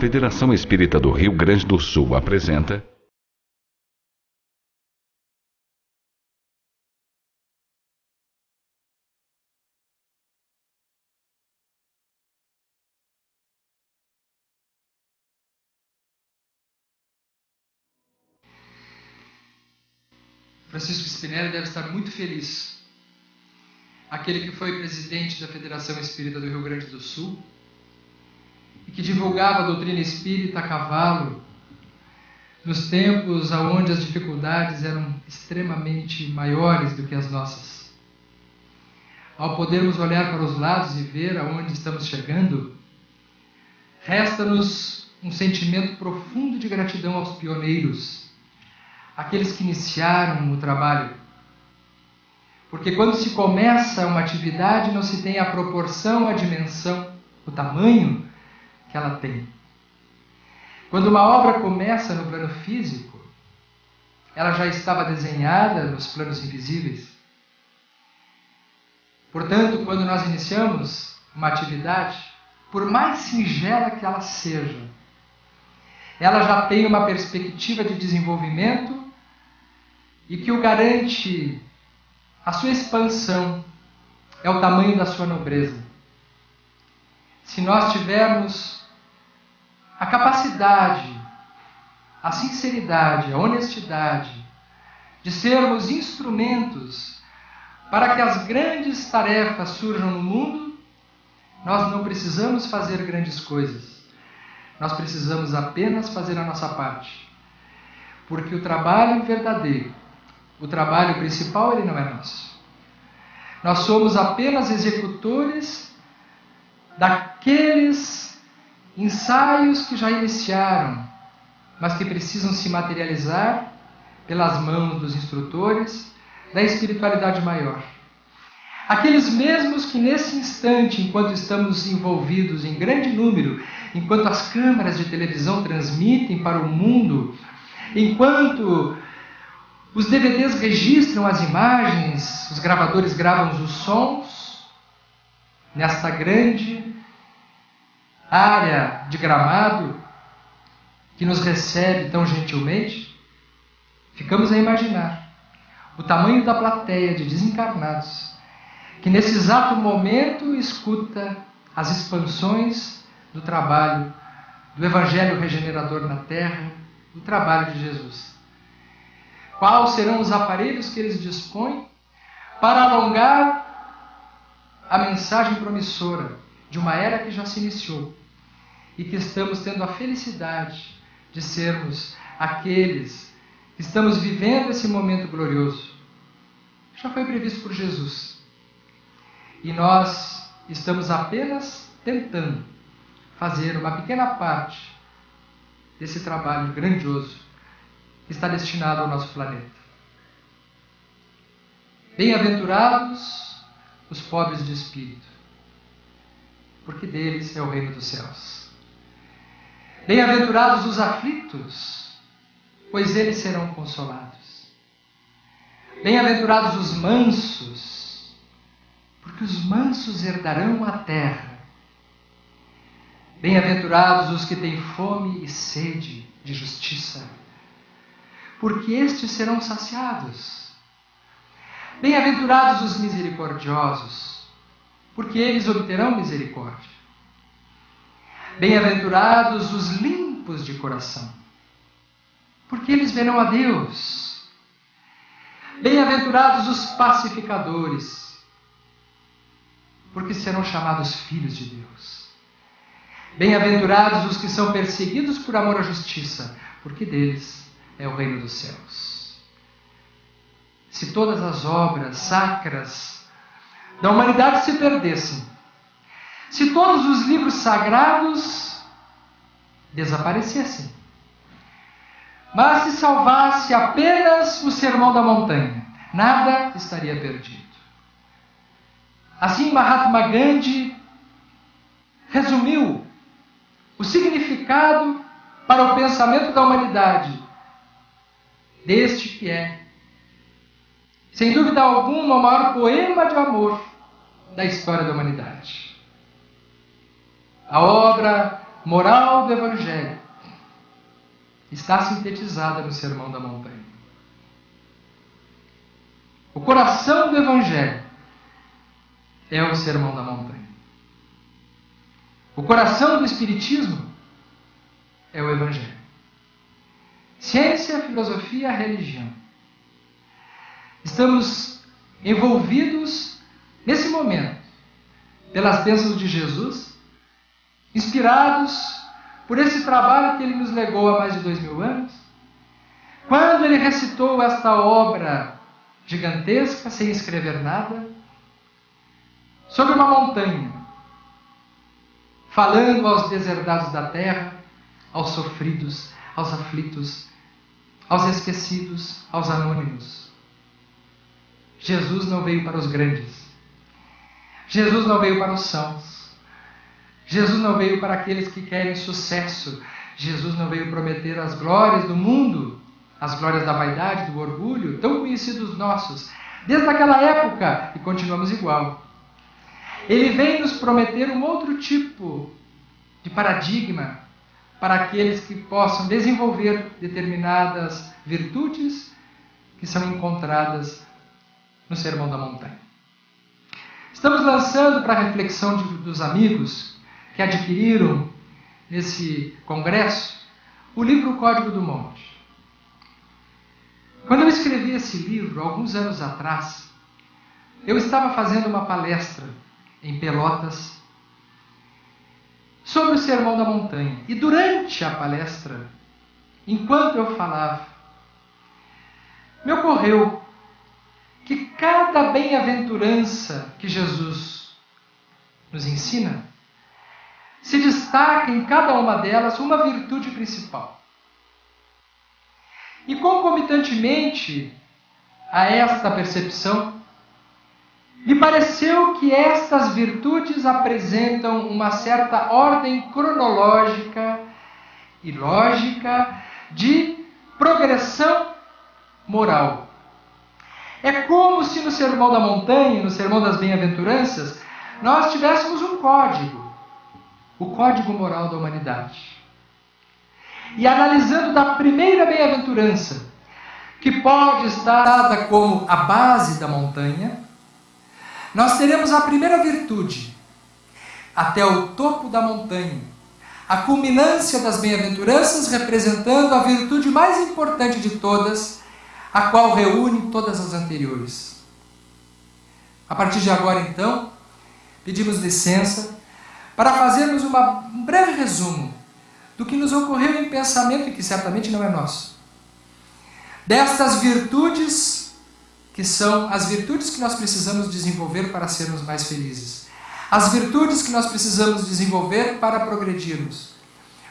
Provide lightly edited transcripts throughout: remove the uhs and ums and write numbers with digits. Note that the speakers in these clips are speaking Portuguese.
Federação Espírita do Rio Grande do Sul apresenta Francisco Spinelli deve estar muito feliz. Aquele que foi presidente da Federação Espírita do Rio Grande do Sul e que divulgava a doutrina espírita a cavalo nos tempos onde as dificuldades eram extremamente maiores do que as nossas. Ao podermos olhar para os lados e ver aonde estamos chegando, resta-nos um sentimento profundo de gratidão aos pioneiros, aqueles que iniciaram o trabalho. Porque quando se começa uma atividade, não se tem a proporção, a dimensão, o tamanho que ela tem. Quando uma obra começa no plano físico, ela já estava desenhada nos planos invisíveis. Portanto, quando nós iniciamos uma atividade, por mais singela que ela seja, ela já tem uma perspectiva de desenvolvimento e que o garante a sua expansão, é o tamanho da sua nobreza. Se nós tivermos a capacidade, a sinceridade, a honestidade de sermos instrumentos para que as grandes tarefas surjam no mundo, nós não precisamos fazer grandes coisas. Nós precisamos apenas fazer a nossa parte. Porque o trabalho verdadeiro, o trabalho principal, ele não é nosso. Nós somos apenas executores daqueles ensaios que já iniciaram, mas que precisam se materializar pelas mãos dos instrutores da espiritualidade maior. Aqueles mesmos que nesse instante, enquanto estamos envolvidos em grande número, enquanto as câmeras de televisão transmitem para o mundo, enquanto os DVDs registram as imagens, os gravadores gravam os sons, nesta grande área de Gramado que nos recebe tão gentilmente, ficamos a imaginar o tamanho da plateia de desencarnados que nesse exato momento escuta as expansões do trabalho do Evangelho regenerador na Terra, do trabalho de Jesus. Quais serão os aparelhos que eles dispõem para alongar a mensagem promissora de uma era que já se iniciou e que estamos tendo a felicidade de sermos aqueles que estamos vivendo esse momento glorioso. Já foi previsto por Jesus. E nós estamos apenas tentando fazer uma pequena parte desse trabalho grandioso que está destinado ao nosso planeta. Bem-aventurados os pobres de espírito, porque deles é o reino dos céus. Bem-aventurados os aflitos, pois eles serão consolados. Bem-aventurados os mansos, porque os mansos herdarão a terra. Bem-aventurados os que têm fome e sede de justiça, porque estes serão saciados. Bem-aventurados os misericordiosos, porque eles obterão misericórdia. Bem-aventurados os limpos de coração, porque eles verão a Deus. Bem-aventurados os pacificadores, porque serão chamados filhos de Deus. Bem-aventurados os que são perseguidos por amor à justiça, porque deles é o reino dos céus. Se todas as obras sacras da humanidade se perdessem, se todos os livros sagrados desaparecessem, mas se salvasse apenas o Sermão da Montanha, nada estaria perdido. Assim, Mahatma Gandhi resumiu o significado para o pensamento da humanidade deste que é, sem dúvida alguma, o maior poema de amor da história da humanidade. A obra moral do Evangelho está sintetizada no Sermão da Montanha. O coração do Evangelho é o Sermão da Montanha. O coração do Espiritismo é o Evangelho. Ciência, filosofia, religião. Estamos envolvidos nesse momento pelas bênçãos de Jesus, inspirados por esse trabalho que ele nos legou há mais de 2000 anos, quando ele recitou esta obra gigantesca, sem escrever nada, sobre uma montanha, falando aos deserdados da terra, aos sofridos, aos aflitos, aos esquecidos, aos anônimos. Jesus não veio para os grandes. Jesus não veio para os sãos. Jesus não veio para aqueles que querem sucesso. Jesus não veio prometer as glórias do mundo, as glórias da vaidade, do orgulho, tão conhecidos nossos, desde aquela época, e continuamos igual. Ele vem nos prometer um outro tipo de paradigma para aqueles que possam desenvolver determinadas virtudes que são encontradas no Sermão da Montanha. Estamos lançando para a reflexão dos amigos que adquiriram nesse congresso o livro Código do Monte. Quando eu escrevi esse livro, alguns anos atrás, eu estava fazendo uma palestra em Pelotas sobre o Sermão da Montanha. E durante a palestra, enquanto eu falava, me ocorreu que cada bem-aventurança que Jesus nos ensina, se destaca em cada uma delas uma virtude principal. E concomitantemente a esta percepção, me pareceu que estas virtudes apresentam uma certa ordem cronológica e lógica de progressão moral. É como se no Sermão da Montanha, no Sermão das Bem-aventuranças, nós tivéssemos um código, o código moral da humanidade. E analisando da primeira bem-aventurança, que pode estar dada como a base da montanha, nós teremos a primeira virtude, até o topo da montanha, a culminância das bem-aventuranças representando a virtude mais importante de todas, a qual reúne todas as anteriores. A partir de agora, então, pedimos licença para fazermos um breve resumo do que nos ocorreu em pensamento e que certamente não é nosso. Destas virtudes, que são as virtudes que nós precisamos desenvolver para sermos mais felizes. As virtudes que nós precisamos desenvolver para progredirmos.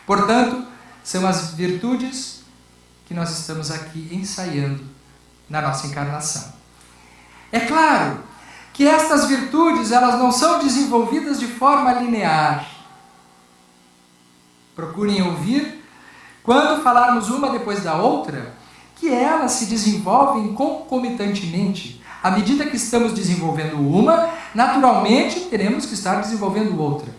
Portanto, são as virtudes que nós estamos aqui ensaiando na nossa encarnação. É claro que estas virtudes, elas não são desenvolvidas de forma linear. Procurem ouvir, quando falarmos uma depois da outra, que elas se desenvolvem concomitantemente. À medida que estamos desenvolvendo uma, naturalmente teremos que estar desenvolvendo outra.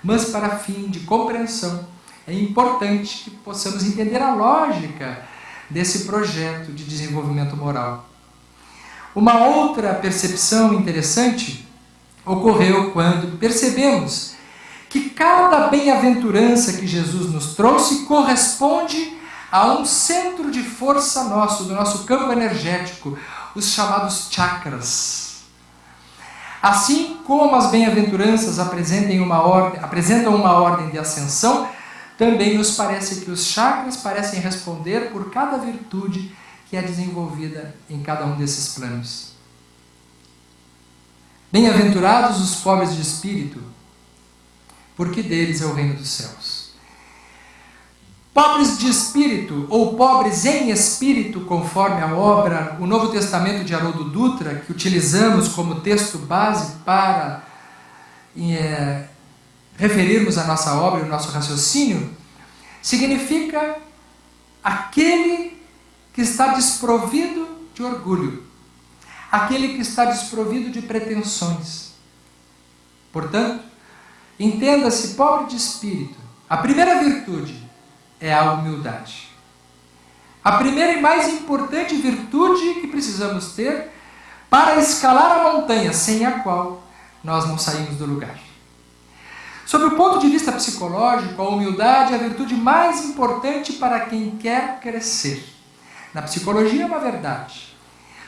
Mas para fim de compreensão, é importante que possamos entender a lógica desse projeto de desenvolvimento moral. Uma outra percepção interessante ocorreu quando percebemos que cada bem-aventurança que Jesus nos trouxe corresponde a um centro de força nosso, do nosso campo energético, os chamados chakras. Assim como as bem-aventuranças apresentam uma ordem de ascensão, também nos parece que os chakras parecem responder por cada virtude que é desenvolvida em cada um desses planos. Bem-aventurados os pobres de espírito, porque deles é o reino dos céus. Pobres de espírito, ou pobres em espírito, conforme a obra, o Novo Testamento de Haroldo Dutra, que utilizamos como texto base para referirmos a nossa obra e o nosso raciocínio, significa aquele que está desprovido de orgulho, aquele que está desprovido de pretensões. Portanto, entenda-se pobre de espírito, A primeira virtude é a humildade. A primeira e mais importante virtude que precisamos ter para escalar a montanha, sem a qual nós não saímos do lugar. Sob o ponto de vista psicológico, a humildade é a virtude mais importante para quem quer crescer. Na psicologia é uma verdade.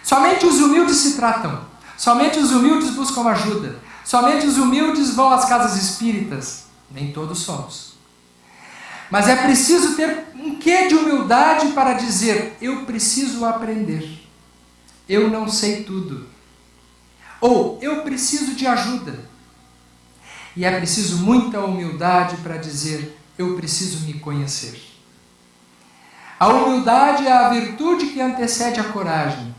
Somente os humildes se tratam. Somente os humildes buscam ajuda. Somente os humildes vão às casas espíritas. Nem todos somos. Mas é preciso ter um quê de humildade para dizer: eu preciso aprender. Eu não sei tudo. Ou eu preciso de ajuda. E é preciso muita humildade para dizer: eu preciso me conhecer. A humildade é a virtude que antecede a coragem.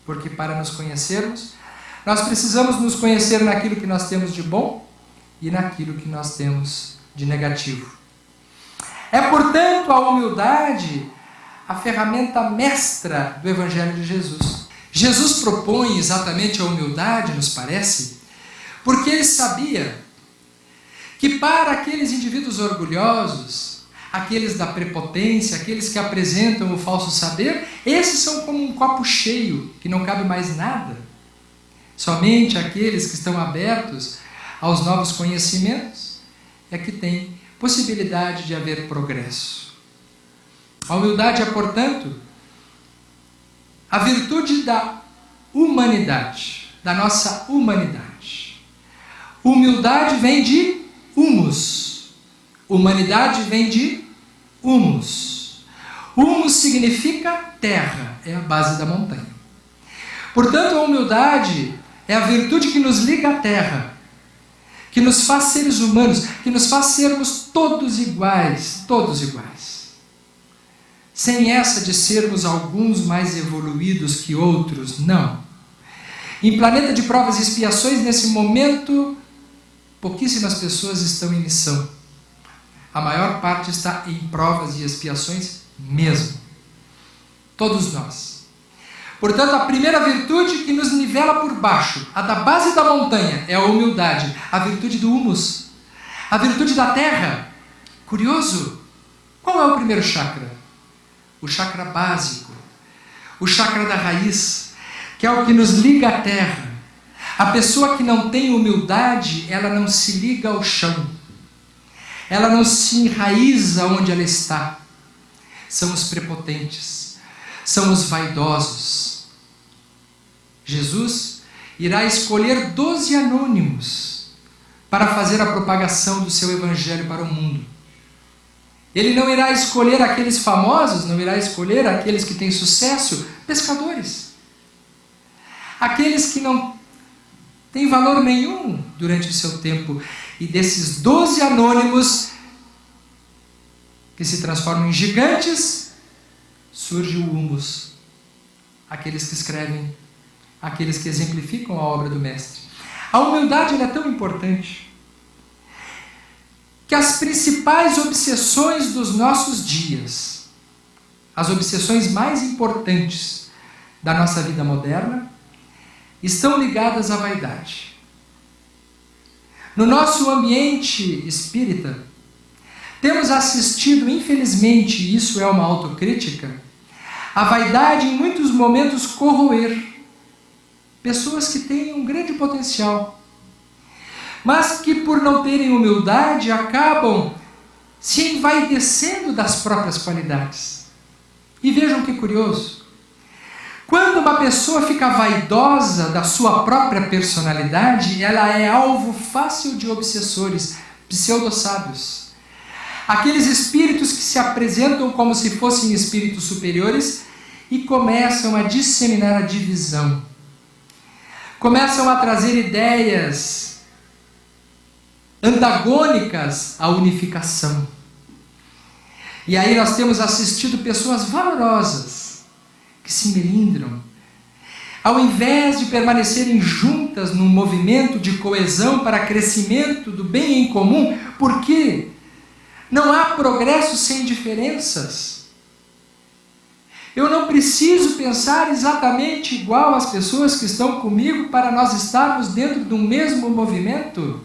Porque para nos conhecermos, nós precisamos nos conhecer naquilo que nós temos de bom e naquilo que nós temos de negativo. É, portanto, a humildade a ferramenta mestra do Evangelho de Jesus. Jesus propõe exatamente a humildade, nos parece, porque ele sabia que para aqueles indivíduos orgulhosos, aqueles da prepotência, aqueles que apresentam o falso saber, esses são como um copo cheio, que não cabe mais nada. Somente aqueles que estão abertos aos novos conhecimentos é que têm possibilidade de haver progresso. A humildade é, portanto, a virtude da humanidade, da nossa humanidade. Humildade vem de humus. Humanidade vem de humus. Humus significa terra, é a base da montanha. Portanto, a humildade é a virtude que nos liga à terra, que nos faz seres humanos, que nos faz sermos todos iguais, Sem essa de sermos alguns mais evoluídos que outros, não. Em planeta de provas e expiações, nesse momento, pouquíssimas pessoas estão em missão. A maior parte está em provas e expiações mesmo. Todos nós. Portanto, a primeira virtude que nos nivela por baixo, a da base da montanha, é a humildade, a virtude do humus, a virtude da terra. Curioso, qual é o primeiro chakra? O chakra básico, o chakra da raiz, que é o que nos liga à terra. A pessoa que não tem humildade, ela não se liga ao chão, ela não se enraiza onde ela está. São os prepotentes, são os vaidosos. Jesus irá escolher 12 anônimos para fazer a propagação do seu evangelho para o mundo. Ele não irá escolher aqueles famosos, não irá escolher aqueles que têm sucesso, pescadores. Aqueles que não têm valor nenhum durante o seu tempo. E desses 12 anônimos, que se transformam em gigantes, surge o humus. Aqueles que escrevem, aqueles que exemplificam a obra do Mestre. A humildade ela é tão importante que as principais obsessões dos nossos dias, as obsessões mais importantes da nossa vida moderna, estão ligadas à vaidade. No nosso ambiente espírita, temos assistido, infelizmente, e isso é uma autocrítica, a vaidade em muitos momentos corroer pessoas que têm um grande potencial, mas que por não terem humildade acabam se envaidecendo das próprias qualidades. E vejam que curioso, quando uma pessoa fica vaidosa da sua própria personalidade, ela é alvo fácil de obsessores, pseudo-sábios. Aqueles espíritos que se apresentam como se fossem espíritos superiores e começam a disseminar a divisão. Começam a trazer ideias antagônicas à unificação. E aí nós temos assistido pessoas valorosas que se melindram. Ao invés de permanecerem juntas num movimento de coesão para crescimento do bem em comum, porque não há progresso sem diferenças. Eu não preciso pensar exatamente igual às pessoas que estão comigo para nós estarmos dentro do mesmo movimento.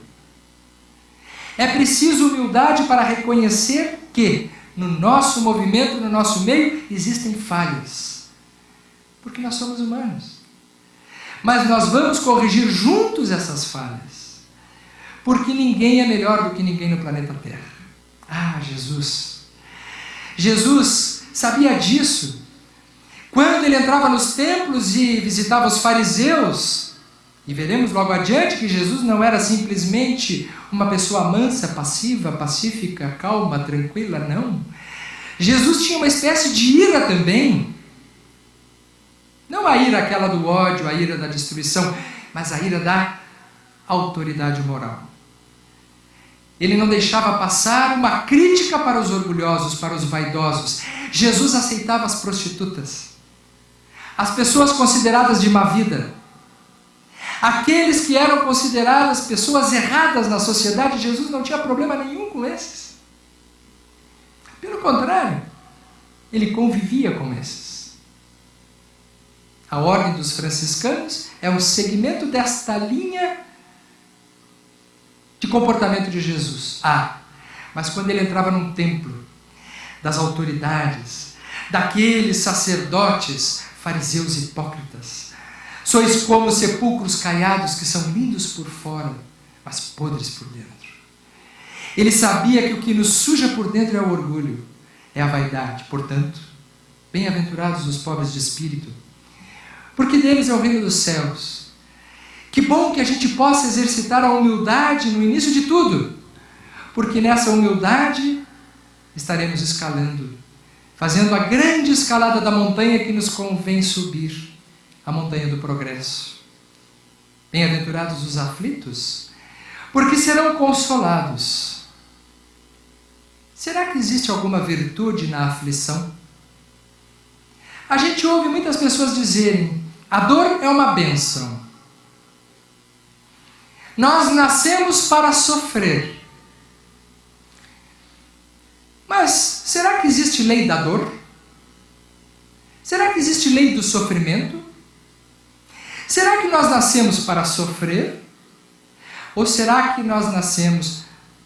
É preciso humildade para reconhecer que no nosso movimento, no nosso meio, existem falhas. Porque nós somos humanos. Mas nós vamos corrigir juntos essas falhas. Porque ninguém é melhor do que ninguém no planeta Terra. Ah, Jesus! Jesus sabia disso. Quando ele entrava nos templos e visitava os fariseus, e veremos logo adiante que Jesus não era simplesmente uma pessoa mansa, passiva, pacífica, calma, tranquila, não. Jesus tinha uma espécie de ira também. Não a ira aquela do ódio, a ira da destruição, mas a ira da autoridade moral. Ele não deixava passar uma crítica para os orgulhosos, para os vaidosos. Jesus aceitava as prostitutas, as pessoas consideradas de má vida, aqueles que eram consideradas pessoas erradas na sociedade. Jesus não tinha problema nenhum com esses. Pelo contrário, ele convivia com esses. A ordem dos franciscanos é um segmento desta linha de comportamento de Jesus. Mas quando ele entrava num templo das autoridades, daqueles sacerdotes, fariseus hipócritas, sois como sepulcros caiados que são lindos por fora, mas podres por dentro. Ele sabia que o que nos suja por dentro é o orgulho, é a vaidade. Portanto, bem-aventurados os pobres de espírito, porque deles é o reino dos céus. Que bom que a gente possa exercitar a humildade no início de tudo, porque nessa humildade estaremos escalando, fazendo a grande escalada da montanha que nos convém subir, a montanha do progresso. Bem-aventurados os aflitos, porque serão consolados. Será que existe alguma virtude na aflição? A gente ouve muitas pessoas dizerem: a dor é uma bênção. Nós nascemos para sofrer. Mas será que existe lei da dor? Será que existe lei do sofrimento? Será que nós nascemos para sofrer? Ou será que nós nascemos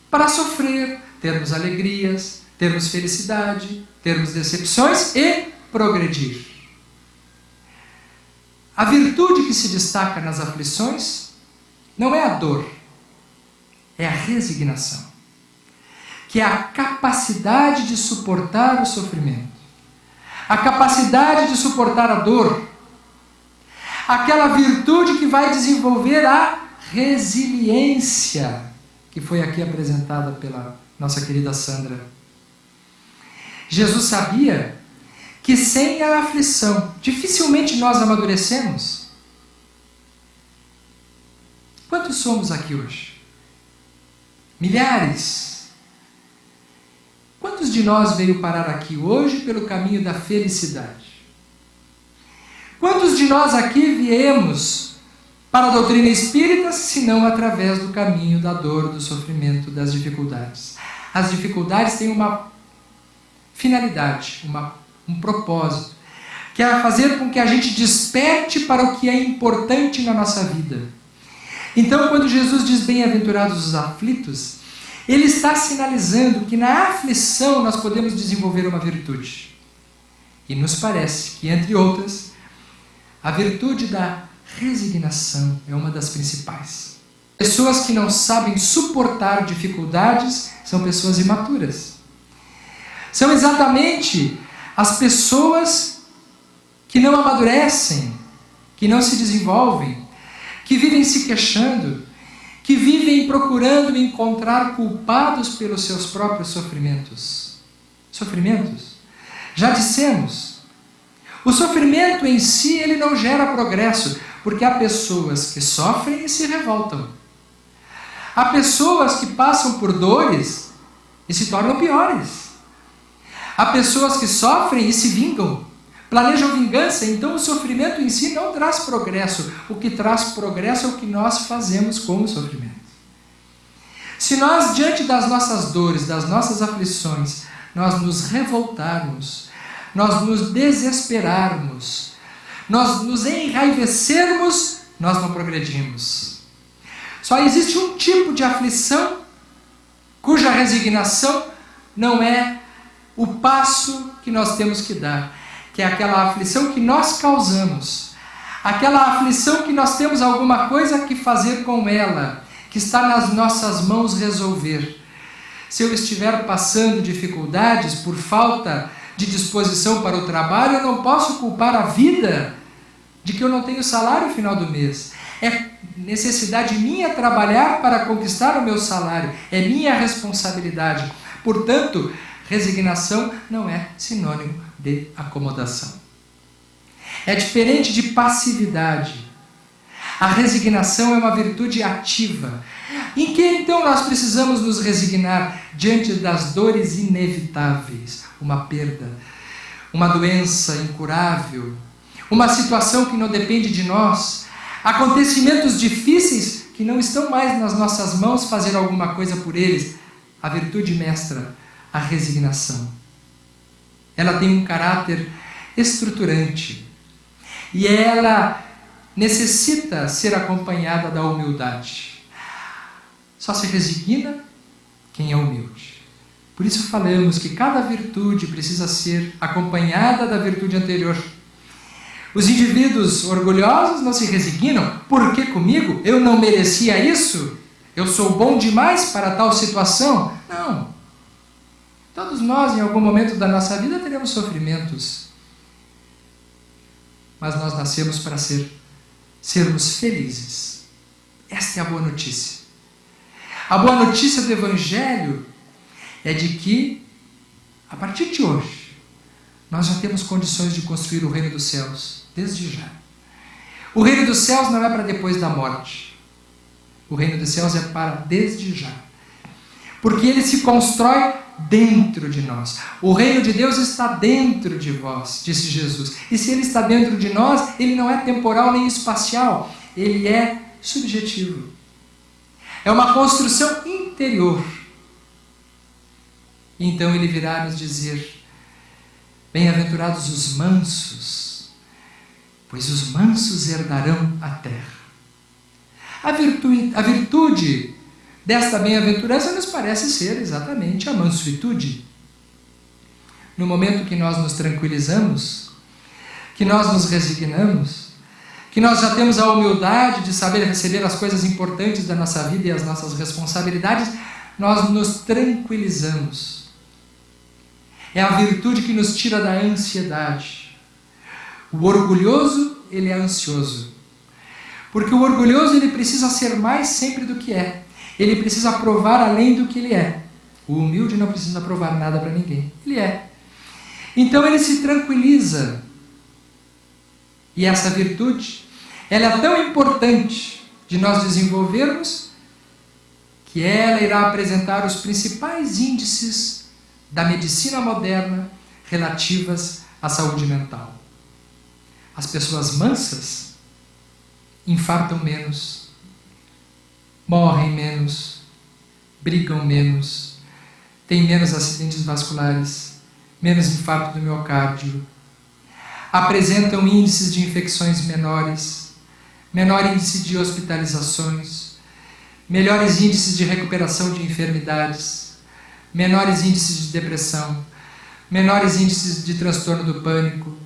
para sofrer, termos alegrias, termos felicidade, termos decepções e progredir? A virtude que se destaca nas aflições não é a dor, é a resignação, que é a capacidade de suportar o sofrimento, a capacidade de suportar a dor, aquela virtude que vai desenvolver a resiliência, que foi aqui apresentada pela nossa querida Sandra. Jesus sabia que sem a aflição dificilmente nós amadurecemos. Quantos somos aqui hoje? Milhares. Quantos de nós veio parar aqui hoje pelo caminho da felicidade? Quantos de nós aqui viemos para a doutrina espírita, se não através do caminho da dor, do sofrimento, das dificuldades? As dificuldades têm uma finalidade, um propósito, que é fazer com que a gente desperte para o que é importante na nossa vida. Então, quando Jesus diz bem-aventurados os aflitos, ele está sinalizando que na aflição nós podemos desenvolver uma virtude. E nos parece que, entre outras, a virtude da resignação é uma das principais. Pessoas que não sabem suportar dificuldades são pessoas imaturas. São exatamente as pessoas que não amadurecem, que não se desenvolvem, que vivem se queixando, que vivem procurando encontrar culpados pelos seus próprios sofrimentos. Sofrimentos? Já dissemos, o sofrimento em si ele não gera progresso, porque há pessoas que sofrem e se revoltam. Há pessoas que passam por dores e se tornam piores. Há pessoas que sofrem e se vingam, planejam vingança. Então o sofrimento em si não traz progresso. O que traz progresso é o que nós fazemos com o sofrimento. Se nós, diante das nossas dores, das nossas aflições, nós nos revoltarmos, nós nos desesperarmos, nós nos enraivecermos, nós não progredimos. Só existe um tipo de aflição resignação não é o passo que nós temos que dar, que é aquela aflição que nós causamos, aquela aflição que nós temos alguma coisa que fazer com ela, que está nas nossas mãos resolver. Se eu estiver passando dificuldades por falta de disposição para o trabalho, eu não posso culpar a vida de que eu não tenho salário no final do mês. É necessidade minha trabalhar para conquistar o meu salário. É minha responsabilidade. Portanto, resignação não é sinônimo de acomodação. É diferente de passividade. A resignação é uma virtude ativa. Em que então nós precisamos nos resignar diante das dores inevitáveis? Uma perda, uma doença incurável, uma situação que não depende de nós, acontecimentos difíceis que não estão mais nas nossas mãos fazer alguma coisa por eles. A virtude mestra, a resignação. Ela tem um caráter estruturante e ela necessita ser acompanhada da humildade. Só se resigna quem é humilde. Por isso falamos que cada virtude precisa ser acompanhada da virtude anterior. Os indivíduos orgulhosos não se resignam. Por que comigo? Eu não merecia isso? Eu sou bom demais para tal situação? Não. Todos nós, em algum momento da nossa vida, teremos sofrimentos. Mas nós nascemos para sermos felizes. Esta é a boa notícia. A boa notícia do Evangelho é de que, a partir de hoje, nós já temos condições de construir o reino dos céus, desde já. O reino dos céus não é para depois da morte. O reino dos céus é para desde já. Porque ele se constrói dentro de nós. O reino de Deus está dentro de vós, disse Jesus. E se ele está dentro de nós, ele não é temporal nem espacial. Ele é subjetivo. É uma construção interior. Então ele virá nos dizer: bem-aventurados os mansos, pois os mansos herdarão a terra. A virtude desta bem-aventurança nos parece ser exatamente a mansuetude. No momento que nós nos tranquilizamos, que nós nos resignamos, que nós já temos a humildade de saber receber as coisas importantes da nossa vida e as nossas responsabilidades, nós nos tranquilizamos. É a virtude que nos tira da ansiedade. O orgulhoso, ele é ansioso. Porque o orgulhoso, ele precisa ser mais sempre do que é. Ele precisa provar além do que ele é. O humilde não precisa provar nada para ninguém. Ele é. Então ele se tranquiliza. E essa virtude, ela é tão importante de nós desenvolvermos, que ela irá apresentar os principais índices da medicina moderna relativas à saúde mental. As pessoas mansas infartam menos, morrem menos, brigam menos, têm menos acidentes vasculares, menos infarto do miocárdio, apresentam índices de infecções menores, menor índice de hospitalizações, melhores índices de recuperação de enfermidades, menores índices de depressão, menores índices de transtorno do pânico,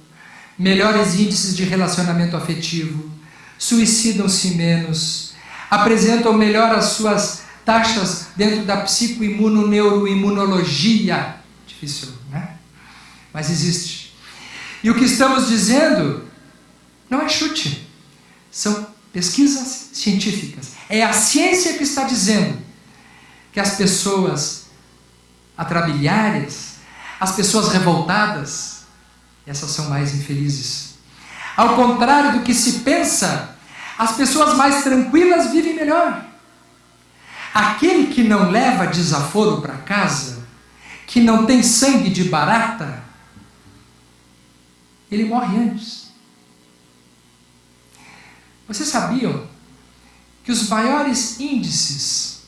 melhores índices de relacionamento afetivo, suicidam-se menos, apresentam melhor as suas taxas dentro da psicoimunoneuroimunologia. Difícil, né? Mas existe. E o que estamos dizendo não é chute, são pesquisas científicas. É a ciência que está dizendo que as pessoas atrabiliárias, as pessoas revoltadas, essas são mais infelizes. Ao contrário do que se pensa, as pessoas mais tranquilas vivem melhor. Aquele que não leva desaforo para casa, que não tem sangue de barata, ele morre antes. Vocês sabiam que os maiores índices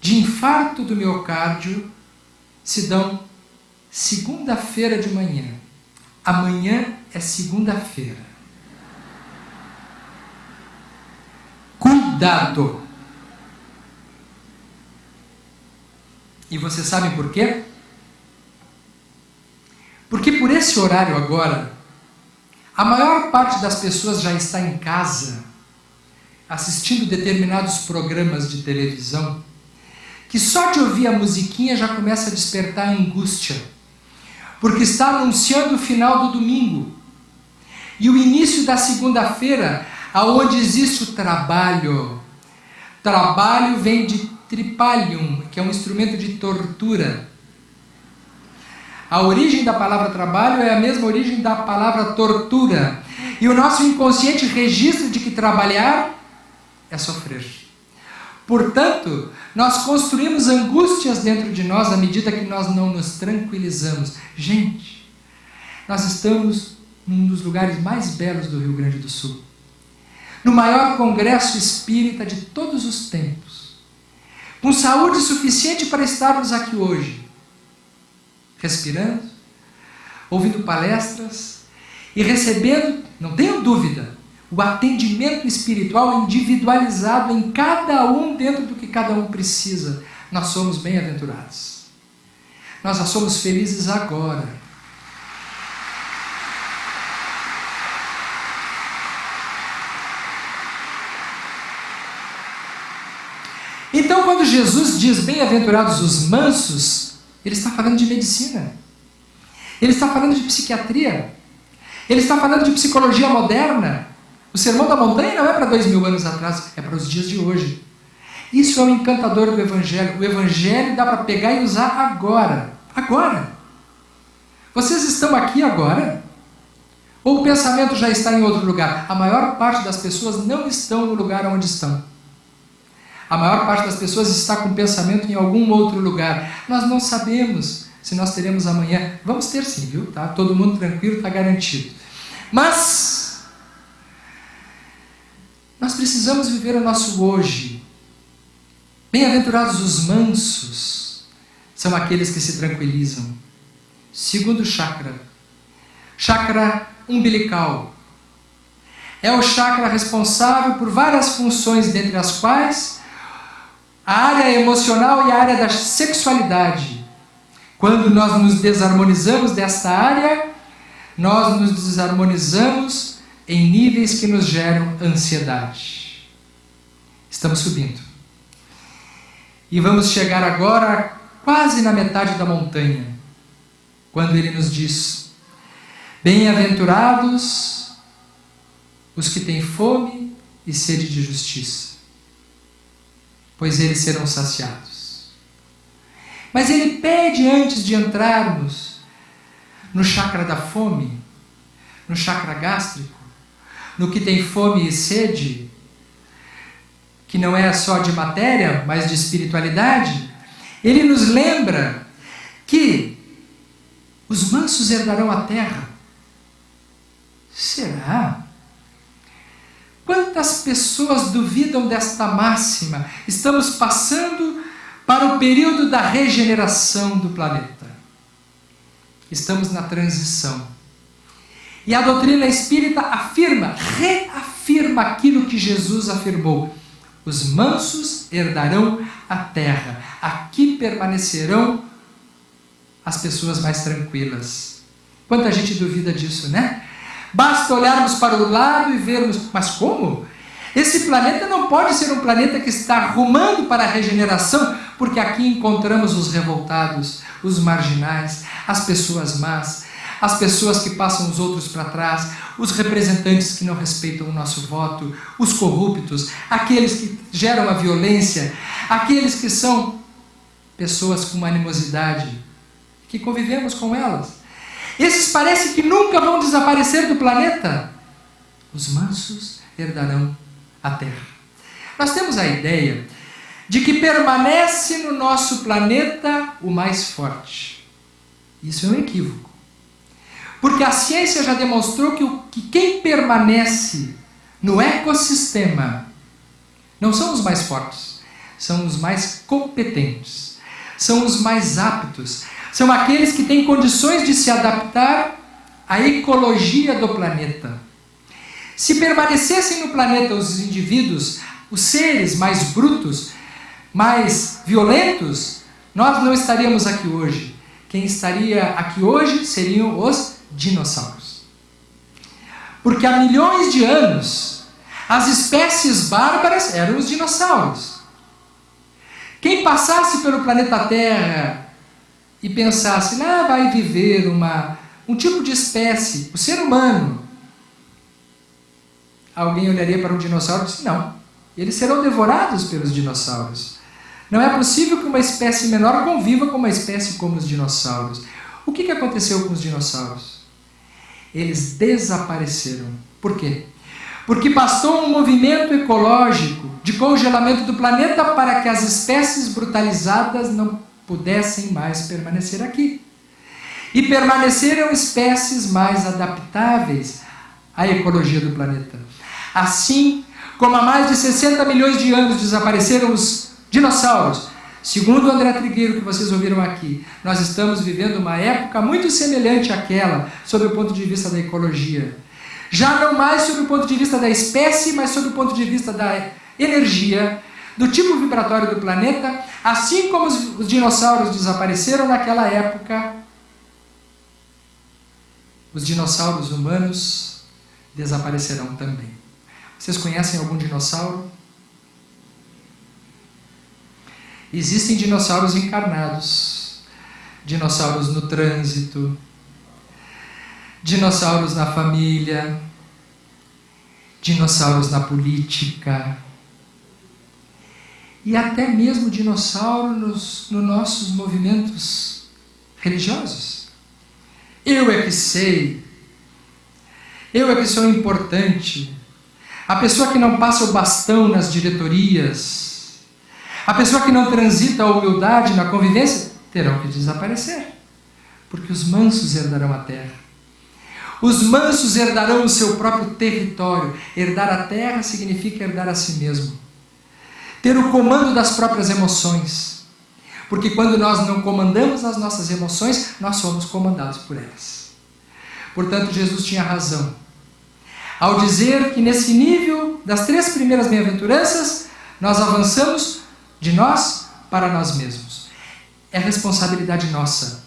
de infarto do miocárdio se dão segunda-feira de manhã? Amanhã é segunda-feira. Cuidado! E vocês sabem por quê? Porque por esse horário agora, a maior parte das pessoas já está em casa, assistindo determinados programas de televisão, que só de ouvir a musiquinha já começa a despertar a angústia, porque está anunciando o final do domingo e o início da segunda-feira, aonde existe o trabalho. Trabalho vem de tripalium, que é um instrumento de tortura. A origem da palavra trabalho é a mesma origem da palavra tortura. E o nosso inconsciente registra de que trabalhar é sofrer. Portanto, nós construímos angústias dentro de nós à medida que nós não nos tranquilizamos. Gente, nós estamos num dos lugares mais belos do Rio Grande do Sul, no maior congresso espírita de todos os tempos, com saúde suficiente para estarmos aqui hoje, respirando, ouvindo palestras e recebendo, não tenho dúvida, o atendimento espiritual individualizado em cada um dentro do que cada um precisa. Nós somos bem-aventurados. Nós já somos felizes agora. Então, quando Jesus diz bem-aventurados os mansos, ele está falando de medicina. Ele está falando de psiquiatria. Ele está falando de psicologia moderna. O Sermão da Montanha não é para 2000 anos atrás, é para os dias de hoje. Isso é o encantador do Evangelho. O Evangelho dá para pegar e usar agora. Agora. Vocês estão aqui agora? Ou o pensamento já está em outro lugar? A maior parte das pessoas não estão no lugar onde estão. A maior parte das pessoas está com o pensamento em algum outro lugar. Nós não sabemos se nós teremos amanhã. Vamos ter sim, viu? Tá? Todo mundo tranquilo, está garantido. Mas nós precisamos viver o nosso hoje. Bem-aventurados os mansos, são aqueles que se tranquilizam. Segundo chakra, chakra umbilical. É o chakra responsável por várias funções, dentre as quais a área emocional e a área da sexualidade. Quando nós nos desarmonizamos desta área, nós nos desarmonizamos em níveis que nos geram ansiedade. Estamos subindo. E vamos chegar agora quase na metade da montanha, quando ele nos diz: bem-aventurados os que têm fome e sede de justiça, pois eles serão saciados. Mas ele pede, antes de entrarmos no chakra da fome, no chakra gástrico, no que tem fome e sede, que não é só de matéria, mas de espiritualidade, ele nos lembra que os mansos herdarão a terra. Será? Quantas pessoas duvidam desta máxima? Estamos passando para o período da regeneração do planeta. Estamos na transição. E a doutrina espírita reafirma aquilo que Jesus afirmou: os mansos herdarão a terra. Aqui permanecerão as pessoas mais tranquilas. Quanta gente duvida disso, né? Basta olharmos para o lado e vermos, mas como? Esse planeta não pode ser um planeta que está rumando para a regeneração, porque aqui encontramos os revoltados, os marginais, as pessoas más, as pessoas que passam os outros para trás, os representantes que não respeitam o nosso voto, os corruptos, aqueles que geram a violência, aqueles que são pessoas com animosidade, que convivemos com elas. Esses parece que nunca vão desaparecer do planeta. Os mansos herdarão a terra. Nós temos a ideia de que permanece no nosso planeta o mais forte. Isso é um equívoco. Porque a ciência já demonstrou que quem permanece no ecossistema não são os mais fortes, são os mais competentes, são os mais aptos, são aqueles que têm condições de se adaptar à ecologia do planeta. Se permanecessem no planeta os indivíduos, os seres mais brutos, mais violentos, nós não estaríamos aqui hoje. Quem estaria aqui hoje seriam os dinossauros. Porque há milhões de anos, as espécies bárbaras eram os dinossauros. Quem passasse pelo planeta Terra e pensasse, vai viver um tipo de espécie, o ser humano, alguém olharia para um dinossauro e disse, não, eles serão devorados pelos dinossauros. Não é possível que uma espécie menor conviva com uma espécie como os dinossauros. O que aconteceu com os dinossauros? Eles desapareceram. Por quê? Porque bastou um movimento ecológico de congelamento do planeta para que as espécies brutalizadas não pudessem mais permanecer aqui. E permaneceram espécies mais adaptáveis à ecologia do planeta. Assim como há mais de 60 milhões de anos desapareceram os dinossauros, segundo o André Trigueiro, que vocês ouviram aqui, nós estamos vivendo uma época muito semelhante àquela, sob o ponto de vista da ecologia. Já não mais sob o ponto de vista da espécie, mas sob o ponto de vista da energia, do tipo vibratório do planeta, assim como os dinossauros desapareceram naquela época, os dinossauros humanos desaparecerão também. Vocês conhecem algum dinossauro? Existem dinossauros encarnados, dinossauros no trânsito, dinossauros na família, dinossauros na política e até mesmo dinossauro nos nossos movimentos religiosos. Eu é que sei, eu é que sou importante. A pessoa que não passa o bastão nas diretorias, a pessoa que não transita a humildade na convivência, terão que desaparecer, porque os mansos herdarão a terra. Os mansos herdarão o seu próprio território. Herdar a terra significa herdar a si mesmo. Ter o comando das próprias emoções. Porque quando nós não comandamos as nossas emoções, nós somos comandados por elas. Portanto, Jesus tinha razão ao dizer que nesse nível das 3 primeiras bem-aventuranças, nós avançamos de nós para nós mesmos. É responsabilidade nossa.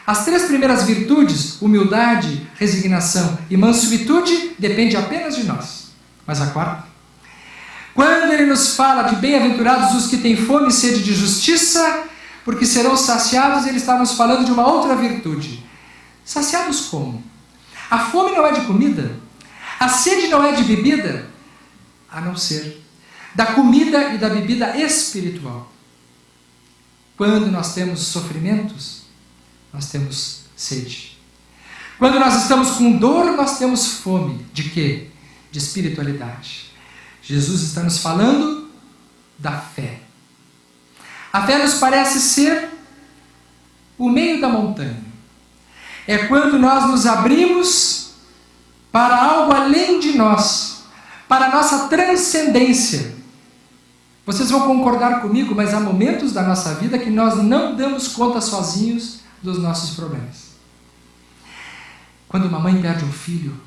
As 3 primeiras virtudes, humildade, resignação e mansuetude, depende apenas de nós. Mas a 4ª? Quando ele nos fala de bem-aventurados os que têm fome e sede de justiça, porque serão saciados, ele está nos falando de uma outra virtude. Saciados como? A fome não é de comida, a sede não é de bebida, a não ser da comida e da bebida espiritual. Quando nós temos sofrimentos, nós temos sede. Quando nós estamos com dor, nós temos fome. De quê? De espiritualidade. Jesus está nos falando da fé. A fé nos parece ser o meio da montanha. É quando nós nos abrimos para algo além de nós, para a nossa transcendência. Vocês vão concordar comigo, mas há momentos da nossa vida que nós não damos conta sozinhos dos nossos problemas. Quando uma mãe perde um filho,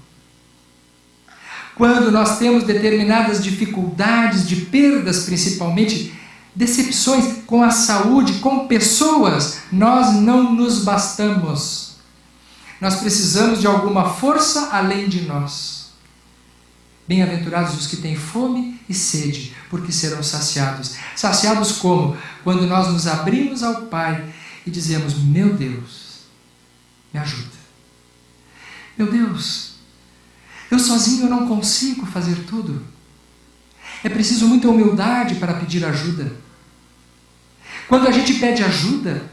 quando nós temos determinadas dificuldades de perdas, principalmente decepções com a saúde, com pessoas, nós não nos bastamos. Nós precisamos de alguma força além de nós. Bem-aventurados os que têm fome e sede, porque serão saciados. Saciados como? Quando nós nos abrimos ao Pai e dizemos, meu Deus, me ajuda. Meu Deus, eu sozinho eu não consigo fazer tudo. É preciso muita humildade para pedir ajuda. Quando a gente pede ajuda,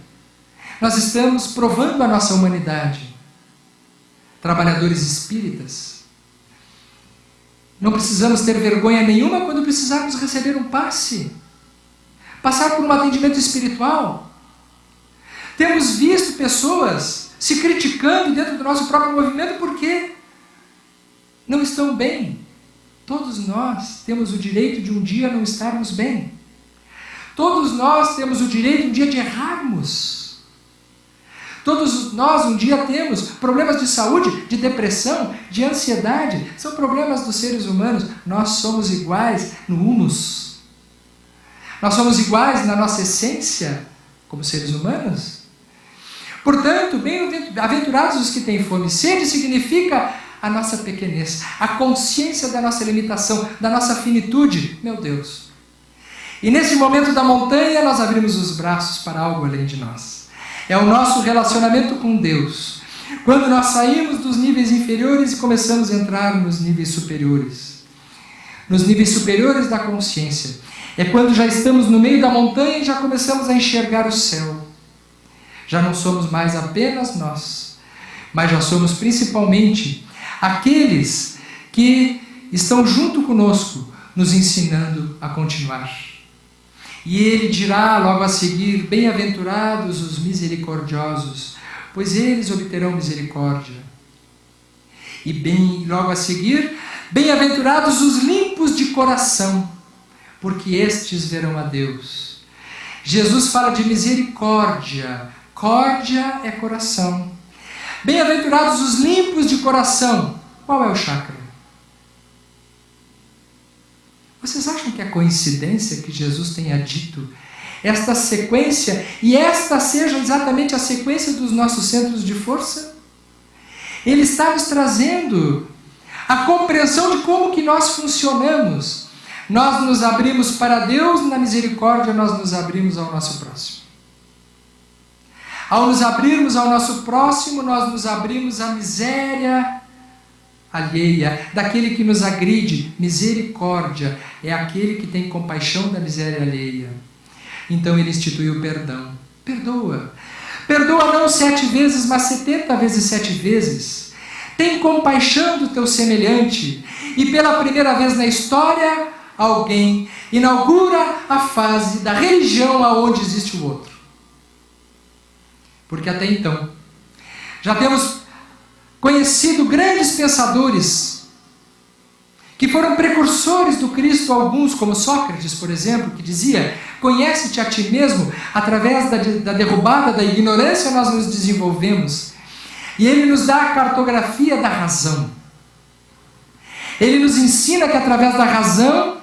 nós estamos provando a nossa humanidade. Trabalhadores espíritas, não precisamos ter vergonha nenhuma quando precisarmos receber um passe, passar por um atendimento espiritual. Temos visto pessoas se criticando dentro do nosso próprio movimento porque não estão bem. Todos nós temos o direito de um dia não estarmos bem. Todos nós temos o direito um dia de errarmos. Todos nós um dia temos problemas de saúde, de depressão, de ansiedade. São problemas dos seres humanos. Nós somos iguais no humus. Nós somos iguais na nossa essência como seres humanos. Portanto, bem-aventurados os que têm fome e sede significa a nossa pequenez, a consciência da nossa limitação, da nossa finitude. Meu Deus! E nesse momento da montanha, nós abrimos os braços para algo além de nós. É o nosso relacionamento com Deus. Quando nós saímos dos níveis inferiores e começamos a entrar nos níveis superiores. Nos níveis superiores da consciência. É quando já estamos no meio da montanha e já começamos a enxergar o céu. Já não somos mais apenas nós, mas já somos principalmente aqueles que estão junto conosco, nos ensinando a continuar. E ele dirá logo a seguir: bem-aventurados os misericordiosos, pois eles obterão misericórdia. E logo a seguir, bem-aventurados os limpos de coração, porque estes verão a Deus. Jesus fala de misericórdia. Córdia é coração. Bem-aventurados os limpos de coração. Qual é o chakra? Vocês acham que é coincidência que Jesus tenha dito esta sequência e esta seja exatamente a sequência dos nossos centros de força? Ele está nos trazendo a compreensão de como que nós funcionamos. Nós nos abrimos para Deus, na misericórdia nós nos abrimos ao nosso próximo. Ao nos abrirmos ao nosso próximo, nós nos abrimos à miséria alheia, daquele que nos agride. Misericórdia é aquele que tem compaixão da miséria alheia. Então ele instituiu o perdão. Perdoa. Perdoa não 7 vezes, mas 70 vezes 7 vezes. Tem compaixão do teu semelhante. E pela primeira vez na história, alguém inaugura a fase da religião aonde existe o outro. Porque até então, já temos conhecido grandes pensadores que foram precursores do Cristo, alguns como Sócrates, por exemplo, que dizia: conhece-te a ti mesmo, através da derrubada da ignorância nós nos desenvolvemos. E ele nos dá a cartografia da razão. Ele nos ensina que através da razão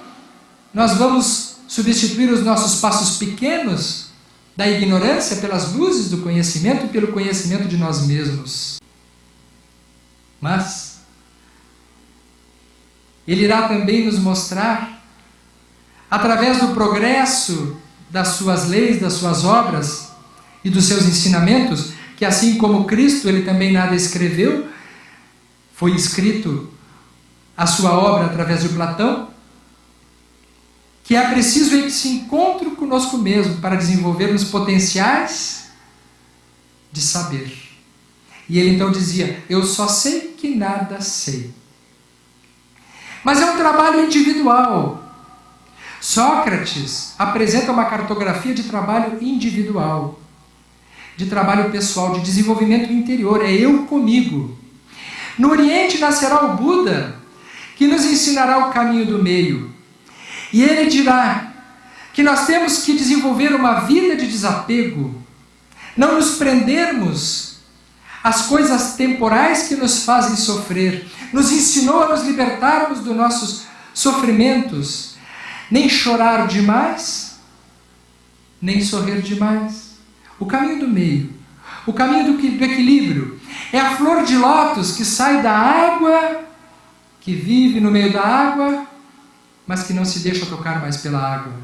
nós vamos substituir os nossos passos pequenos da ignorância pelas luzes do conhecimento e pelo conhecimento de nós mesmos. Mas ele irá também nos mostrar, através do progresso das suas leis, das suas obras e dos seus ensinamentos, que assim como Cristo, ele também nada escreveu, foi escrito a sua obra através de Platão, que é preciso esse encontro conosco mesmo para desenvolvermos potenciais de saber. E ele então dizia: eu só sei que nada sei. Mas é um trabalho individual. Sócrates apresenta uma cartografia de trabalho individual, de trabalho pessoal, de desenvolvimento interior. É eu comigo. No Oriente nascerá o Buda, que nos ensinará o caminho do meio. E ele dirá que nós temos que desenvolver uma vida de desapego, não nos prendermos às coisas temporais que nos fazem sofrer. Nos ensinou a nos libertarmos dos nossos sofrimentos, nem chorar demais, nem sorrir demais. O caminho do meio, o caminho do equilíbrio, é a flor de lótus que sai da água, que vive no meio da água, mas que não se deixa tocar mais pela água.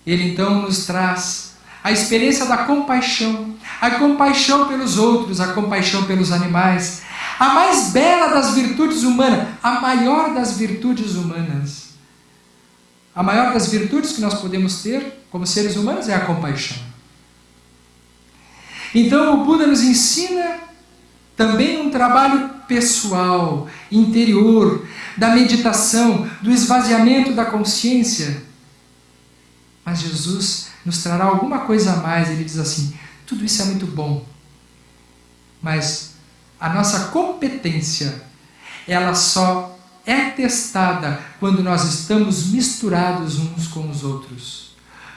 Ele então nos traz a experiência da compaixão, a compaixão pelos outros, a compaixão pelos animais, a mais bela das virtudes humanas, a maior das virtudes humanas. A maior das virtudes que nós podemos ter como seres humanos é a compaixão. Então o Buda nos ensina também um trabalho pessoal, interior, da meditação, do esvaziamento da consciência. Mas Jesus nos trará alguma coisa a mais. Ele diz assim: tudo isso é muito bom, mas a nossa competência, ela só é testada quando nós estamos misturados uns com os outros.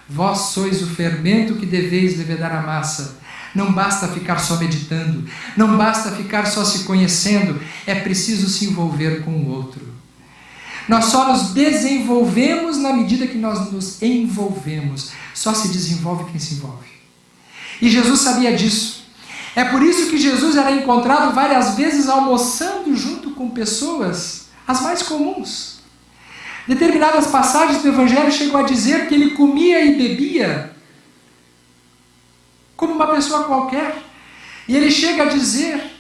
Vós sois o fermento que deveis levedar a massa. Não basta ficar só meditando, não basta ficar só se conhecendo, é preciso se envolver com o outro. Nós só nos desenvolvemos na medida que nós nos envolvemos. Só se desenvolve quem se envolve. E Jesus sabia disso. É por isso que Jesus era encontrado várias vezes almoçando junto com pessoas, as mais comuns. Determinadas passagens do Evangelho chegam a dizer que ele comia e bebia como uma pessoa qualquer. E ele chega a dizer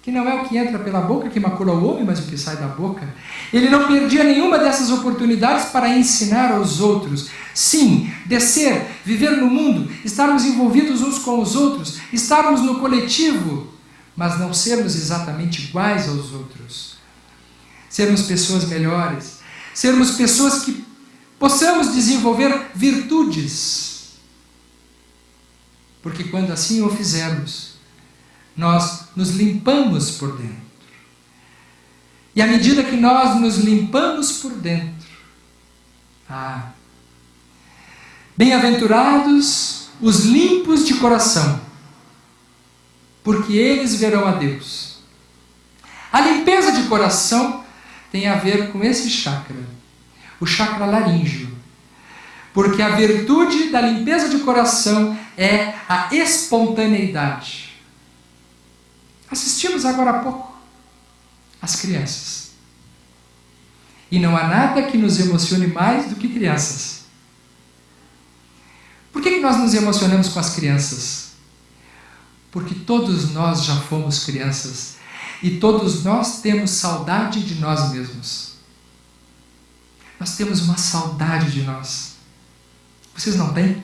que não é o que entra pela boca que macula o homem, mas o que sai da boca. Ele não perdia nenhuma dessas oportunidades para ensinar aos outros. Sim, descer, viver no mundo, estarmos envolvidos uns com os outros, estarmos no coletivo, mas não sermos exatamente iguais aos outros. Sermos pessoas melhores, sermos pessoas que possamos desenvolver virtudes. Porque quando assim o fizermos, nós nos limpamos por dentro. E à medida que nós nos limpamos por dentro, bem-aventurados os limpos de coração, porque eles verão a Deus. A limpeza de coração tem a ver com esse chakra, o chakra laríngeo. Porque a virtude da limpeza de coração é a espontaneidade. Assistimos agora há pouco as crianças. E não há nada que nos emocione mais do que crianças. Por que nós nos emocionamos com as crianças? Porque todos nós já fomos crianças. E todos nós temos saudade de nós mesmos. Nós temos uma saudade de nós. Vocês não têm?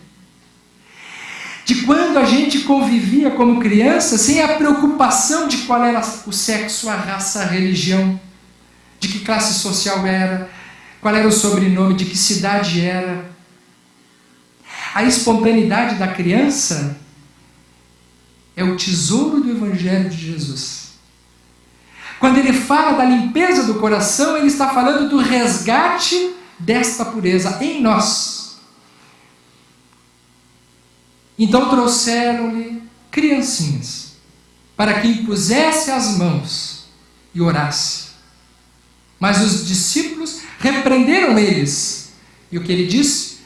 De quando a gente convivia como criança sem a preocupação de qual era o sexo, a raça, a religião, de que classe social era, qual era o sobrenome, de que cidade era. A espontaneidade da criança é o tesouro do Evangelho de Jesus. Quando ele fala da limpeza do coração, ele está falando do resgate desta pureza em nós. Então trouxeram-lhe criancinhas, para que impusesse as mãos e orasse. Mas os discípulos repreenderam eles. E o que ele disse?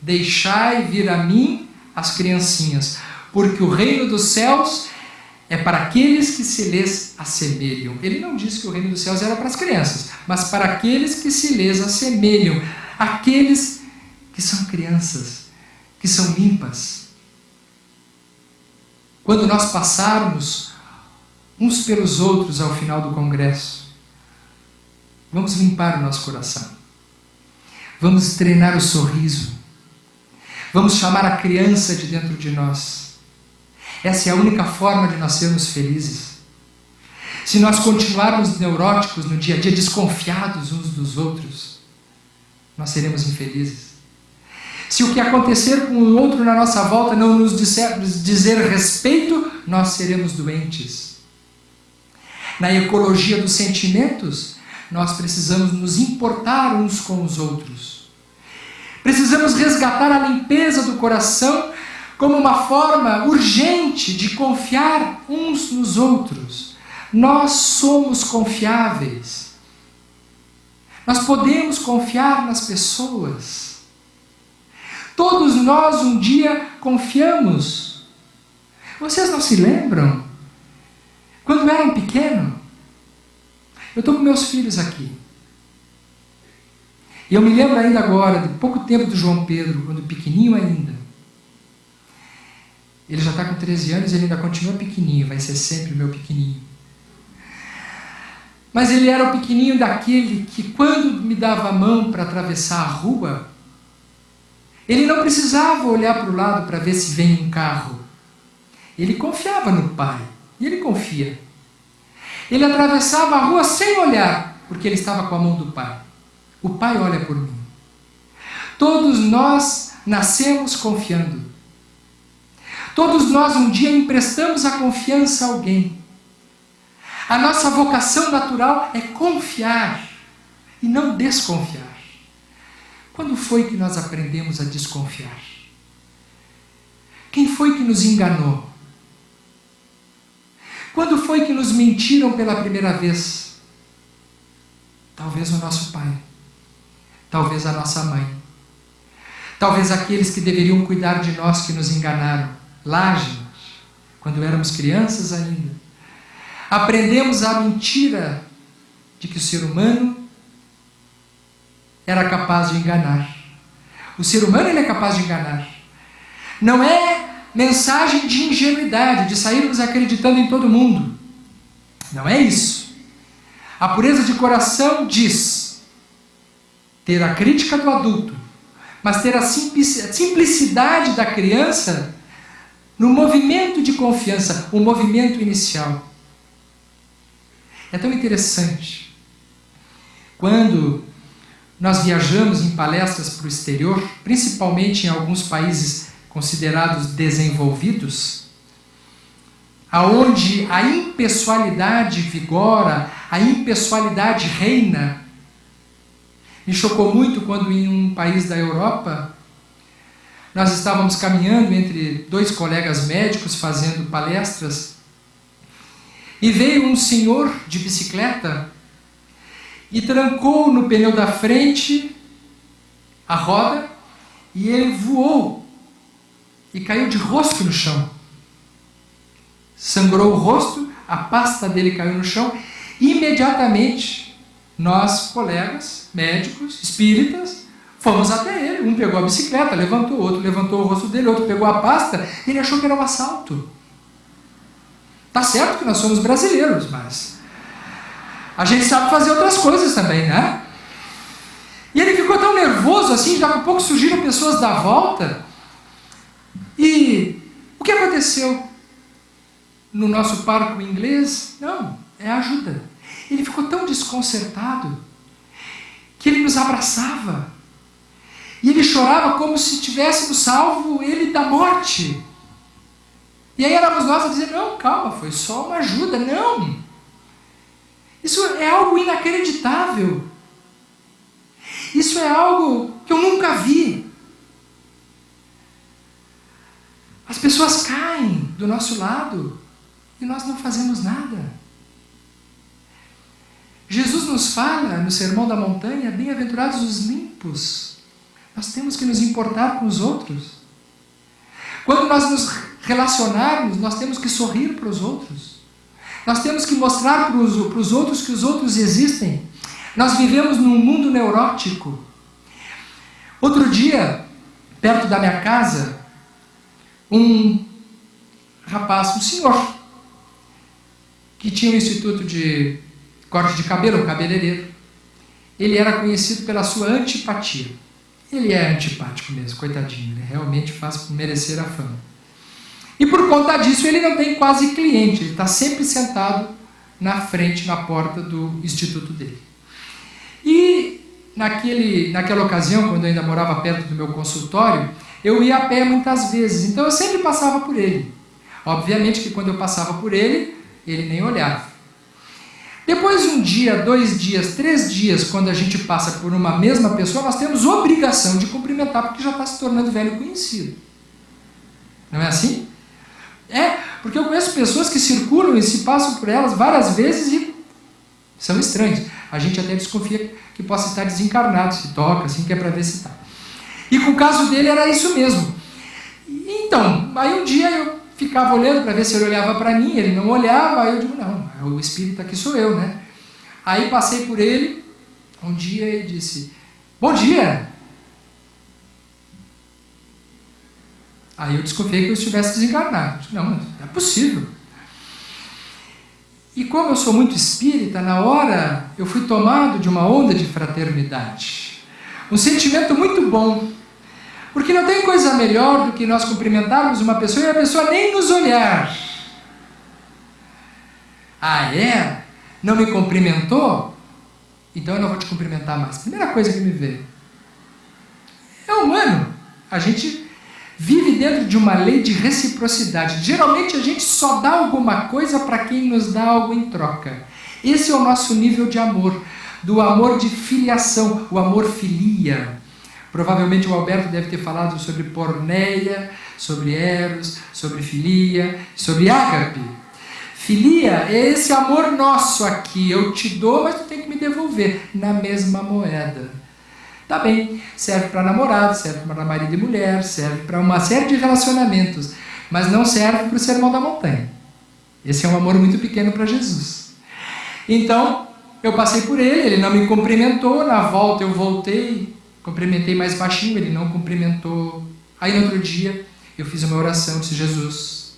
Deixai vir a mim as criancinhas, porque o reino dos céus é para aqueles que se lhes assemelham. Ele não disse que o reino dos céus era para as crianças, mas para aqueles que se lhes assemelham. Aqueles que são crianças, que são limpas. Quando nós passarmos uns pelos outros ao final do congresso, vamos limpar o nosso coração. Vamos treinar o sorriso. Vamos chamar a criança de dentro de nós. Essa é a única forma de nós sermos felizes. Se nós continuarmos neuróticos no dia a dia, desconfiados uns dos outros, nós seremos infelizes. Se o que acontecer com o outro na nossa volta não nos dizer respeito, nós seremos doentes. Na ecologia dos sentimentos, nós precisamos nos importar uns com os outros. Precisamos resgatar a limpeza do coração como uma forma urgente de confiar uns nos outros. Nós somos confiáveis. Nós podemos confiar nas pessoas. Todos nós um dia confiamos. Vocês não se lembram? Quando eram pequenos, eu estou com meus filhos aqui. E eu me lembro ainda agora, de pouco tempo do João Pedro, quando pequenininho ainda. Ele já está com 13 anos e ele ainda continua pequenininho, vai ser sempre o meu pequenininho. Mas ele era o pequenininho daquele que quando me dava a mão para atravessar a rua, ele não precisava olhar para o lado para ver se vem um carro. Ele confiava no pai. E ele confia. Ele atravessava a rua sem olhar, porque ele estava com a mão do pai. O pai olha por mim. Todos nós nascemos confiando. Todos nós um dia emprestamos a confiança a alguém. A nossa vocação natural é confiar e não desconfiar. Quando foi que nós aprendemos a desconfiar? Quem foi que nos enganou? Quando foi que nos mentiram pela primeira vez? Talvez o nosso pai, talvez a nossa mãe, talvez aqueles que deveriam cuidar de nós que nos enganaram, lá, gente, quando éramos crianças ainda. Aprendemos a mentira de que o ser humano era capaz de enganar. O ser humano ele é capaz de enganar. Não é mensagem de ingenuidade, de sairmos acreditando em todo mundo. Não é isso. A pureza de coração diz ter a crítica do adulto, mas ter a simplicidade da criança no movimento de confiança, o movimento inicial. É tão interessante. Quando nós viajamos em palestras para o exterior, principalmente em alguns países considerados desenvolvidos, aonde a impessoalidade vigora, a impessoalidade reina. Me chocou muito quando em um país da Europa, nós estávamos caminhando entre dois colegas médicos fazendo palestras, e veio um senhor de bicicleta e trancou no pneu da frente a roda, e ele voou e caiu de rosto no chão. Sangrou o rosto, a pasta dele caiu no chão. Imediatamente, nós, colegas, médicos, espíritas, fomos até ele. Um pegou a bicicleta, levantou, outro levantou o rosto dele, outro pegou a pasta, e ele achou que era um assalto. Tá certo que nós somos brasileiros, mas a gente sabe fazer outras coisas também, né? E ele ficou tão nervoso assim, daqui a pouco surgiram pessoas da volta. E o que aconteceu no nosso parco inglês? Não, é ajuda. Ele ficou tão desconcertado que ele nos abraçava. E ele chorava como se tivéssemos salvo ele da morte. E aí éramos nós a dizer, não, calma, foi só uma ajuda. Não! Isso é algo inacreditável. Isso é algo que eu nunca vi. As pessoas caem do nosso lado e nós não fazemos nada. Jesus nos fala no Sermão da Montanha, bem-aventurados os limpos. Nós temos que nos importar com os outros. Quando nós nos relacionarmos, nós temos que sorrir para os outros. Nós temos que mostrar para os outros que os outros existem. Nós vivemos num mundo neurótico. Outro dia, perto da minha casa, um rapaz, um senhor, que tinha um instituto de corte de cabelo, um cabeleireiro. Ele era conhecido pela sua antipatia. Ele é antipático mesmo, coitadinho. Ele realmente faz merecer a fama. E por conta disso ele não tem quase cliente. Ele está sempre sentado na frente, na porta do instituto dele. E naquela ocasião, quando eu ainda morava perto do meu consultório, eu ia a pé muitas vezes. Então eu sempre passava por ele. Obviamente que quando eu passava por ele, ele nem olhava. Depois de um dia, 2 dias, 3 dias, quando a gente passa por uma mesma pessoa, nós temos obrigação de cumprimentar, porque já está se tornando velho conhecido. Não é assim? É, porque eu conheço pessoas que circulam e se passam por elas várias vezes e são estranhos. A gente até desconfia que possa estar desencarnado, se toca, assim, que é para ver se está. E com o caso dele era isso mesmo. Então, aí um dia eu ficava olhando para ver se ele olhava para mim, ele não olhava, aí eu digo, não, o espírito aqui sou eu, né? Aí passei por ele, um dia ele disse, bom dia! Aí eu desconfiei que eu estivesse desencarnado. Eu disse, não é possível. E como eu sou muito espírita, na hora eu fui tomado de uma onda de fraternidade. Um sentimento muito bom. Porque não tem coisa melhor do que nós cumprimentarmos uma pessoa e a pessoa nem nos olhar. Ah, é? Não me cumprimentou? Então eu não vou te cumprimentar mais. Primeira coisa que me veio. É humano. A gente vive dentro de uma lei de reciprocidade. Geralmente a gente só dá alguma coisa para quem nos dá algo em troca. Esse é o nosso nível de amor. Do amor de filiação, o amor filia. Provavelmente o Alberto deve ter falado sobre porneia, sobre eros, sobre filia, sobre ágape. Filia é esse amor nosso aqui. Eu te dou, mas tu tem que me devolver na mesma moeda. Tá bem, serve para namorado, serve para marido e mulher, serve para uma série de relacionamentos, mas não serve para o sermão da montanha. Esse é um amor muito pequeno para Jesus. Então, eu passei por ele não me cumprimentou, na volta eu voltei, cumprimentei mais baixinho, ele não cumprimentou. Aí no outro dia, eu fiz uma oração, disse: Jesus,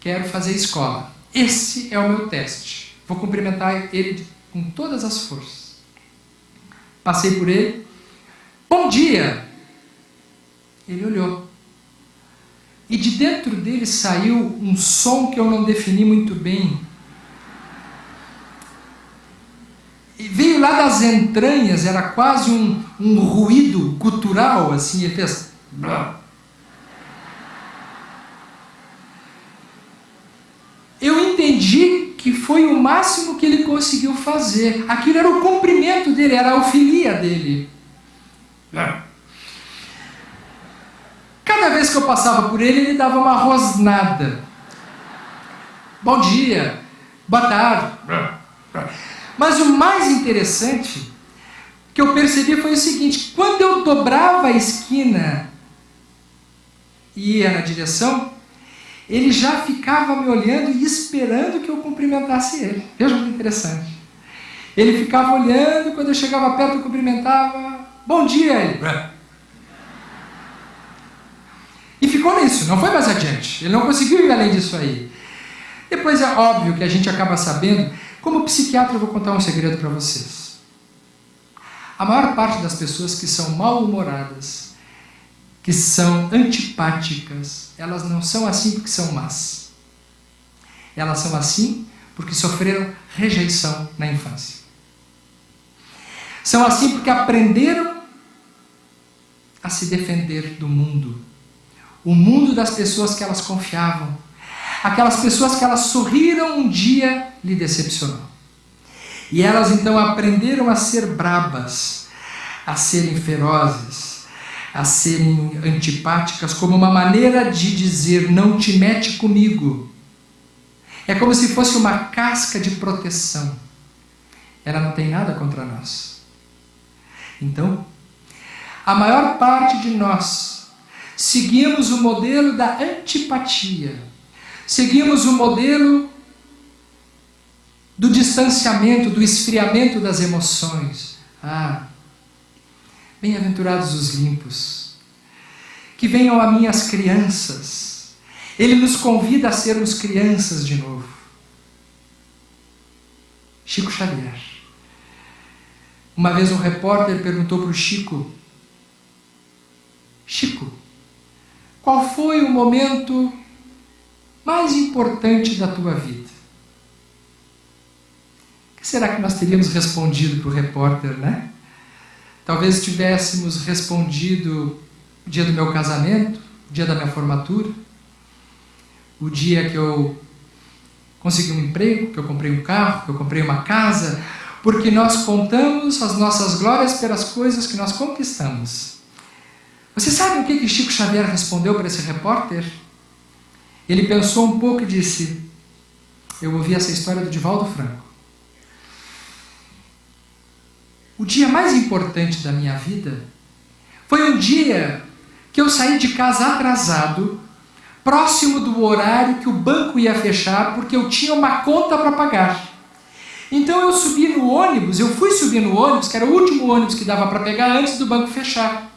quero fazer escola. Esse é o meu teste. Vou cumprimentar ele com todas as forças. Passei por ele. Bom dia! Ele olhou. E de dentro dele saiu um som que eu não defini muito bem. E veio lá das entranhas, era quase um ruído gutural, assim, ele fez... Eu entendi que foi o máximo que ele conseguiu fazer. Aquilo era o cumprimento dele, era a ofilia dele. Cada vez que eu passava por ele, ele dava uma rosnada. Bom dia, boa tarde. Mas o mais interessante que eu percebi foi o seguinte: quando eu dobrava a esquina e ia na direção, ele já ficava me olhando e esperando que eu cumprimentasse ele. Veja que interessante. Ele ficava olhando, quando eu chegava perto eu cumprimentava. Bom dia, ele. E ficou nisso, não foi mais adiante. Ele não conseguiu ir além disso aí. Depois é óbvio que a gente acaba sabendo. Como psiquiatra, eu vou contar um segredo para vocês. A maior parte das pessoas que são mal-humoradas, que são antipáticas, elas não são assim porque são más. Elas são assim porque sofreram rejeição na infância. São assim porque aprenderam a se defender do mundo. O mundo das pessoas que elas confiavam. Aquelas pessoas que elas sorriram um dia lhe decepcionou. E elas então aprenderam a ser brabas, a serem ferozes, a serem antipáticas, como uma maneira de dizer: não te mete comigo. É como se fosse uma casca de proteção. Ela não tem nada contra nós. Então, a maior parte de nós seguimos o modelo da antipatia. Seguimos o modelo do distanciamento, do esfriamento das emoções. Bem-aventurados os limpos, que venham a mim as crianças. Ele nos convida a sermos crianças de novo. Chico Xavier. Uma vez um repórter perguntou para o Chico: Chico, qual foi o momento mais importante da tua vida? O que será que nós teríamos respondido para o repórter, né? Talvez tivéssemos respondido o dia do meu casamento, o dia da minha formatura, o dia que eu consegui um emprego, que eu comprei um carro, que eu comprei uma casa, porque nós contamos as nossas glórias pelas coisas que nós conquistamos. Você sabe o que Chico Xavier respondeu para esse repórter? Ele pensou um pouco e disse: eu ouvi essa história do Divaldo Franco. O dia mais importante da minha vida foi um dia que eu saí de casa atrasado, próximo do horário que o banco ia fechar, porque eu tinha uma conta para pagar. Então eu subi no ônibus, eu fui subir no ônibus, que era o último ônibus que dava para pegar antes do banco fechar.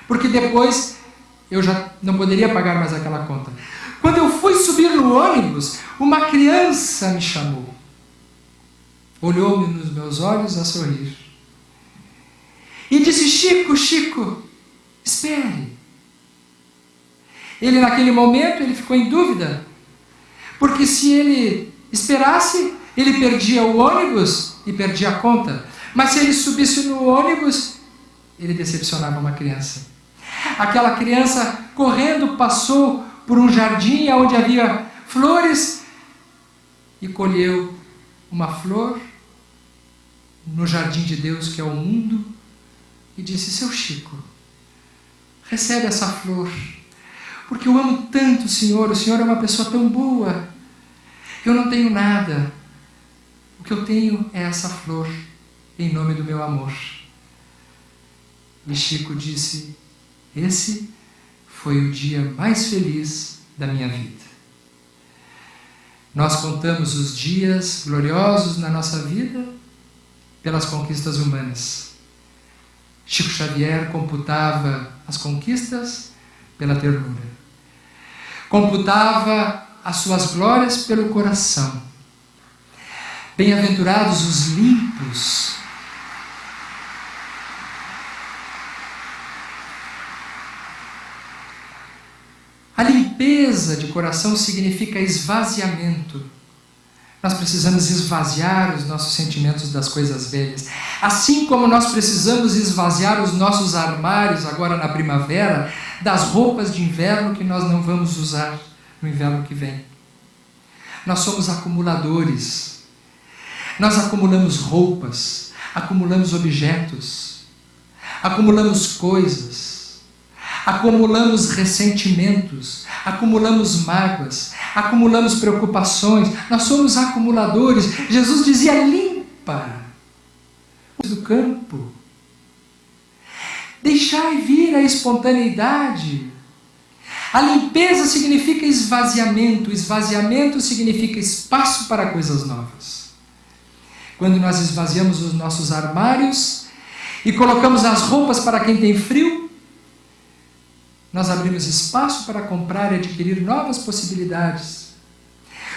Porque depois eu já não poderia pagar mais aquela conta. Quando eu fui subir no ônibus, uma criança me chamou. Olhou-me nos meus olhos a sorrir. E disse: Chico, Chico, espere. Ele naquele momento ele ficou em dúvida. Porque se ele esperasse, ele perdia o ônibus e perdia a conta. Mas se ele subisse no ônibus, ele decepcionava uma criança. Aquela criança correndo passou por um jardim onde havia flores e colheu uma flor no jardim de Deus, que é o mundo, e disse: seu Chico, recebe essa flor, porque eu amo tanto o Senhor é uma pessoa tão boa. Eu não tenho nada. O que eu tenho é essa flor, em nome do meu amor. E Chico disse: esse foi o dia mais feliz da minha vida. Nós contamos os dias gloriosos na nossa vida pelas conquistas humanas. Chico Xavier computava as conquistas pela ternura. Computava as suas glórias pelo coração. Bem-aventurados os limpos. A limpeza de coração significa esvaziamento. Nós precisamos esvaziar os nossos sentimentos das coisas velhas. Assim como nós precisamos esvaziar os nossos armários agora na primavera das roupas de inverno que nós não vamos usar no inverno que vem. Nós somos acumuladores. Nós acumulamos roupas, acumulamos objetos, acumulamos coisas, acumulamos ressentimentos, acumulamos mágoas, acumulamos preocupações. Nós somos acumuladores. Jesus dizia: limpa do campo, deixai vir a espontaneidade. A limpeza significa esvaziamento. Esvaziamento significa espaço para coisas novas. Quando nós esvaziamos os nossos armários e colocamos as roupas para quem tem frio, nós abrimos espaço para comprar e adquirir novas possibilidades.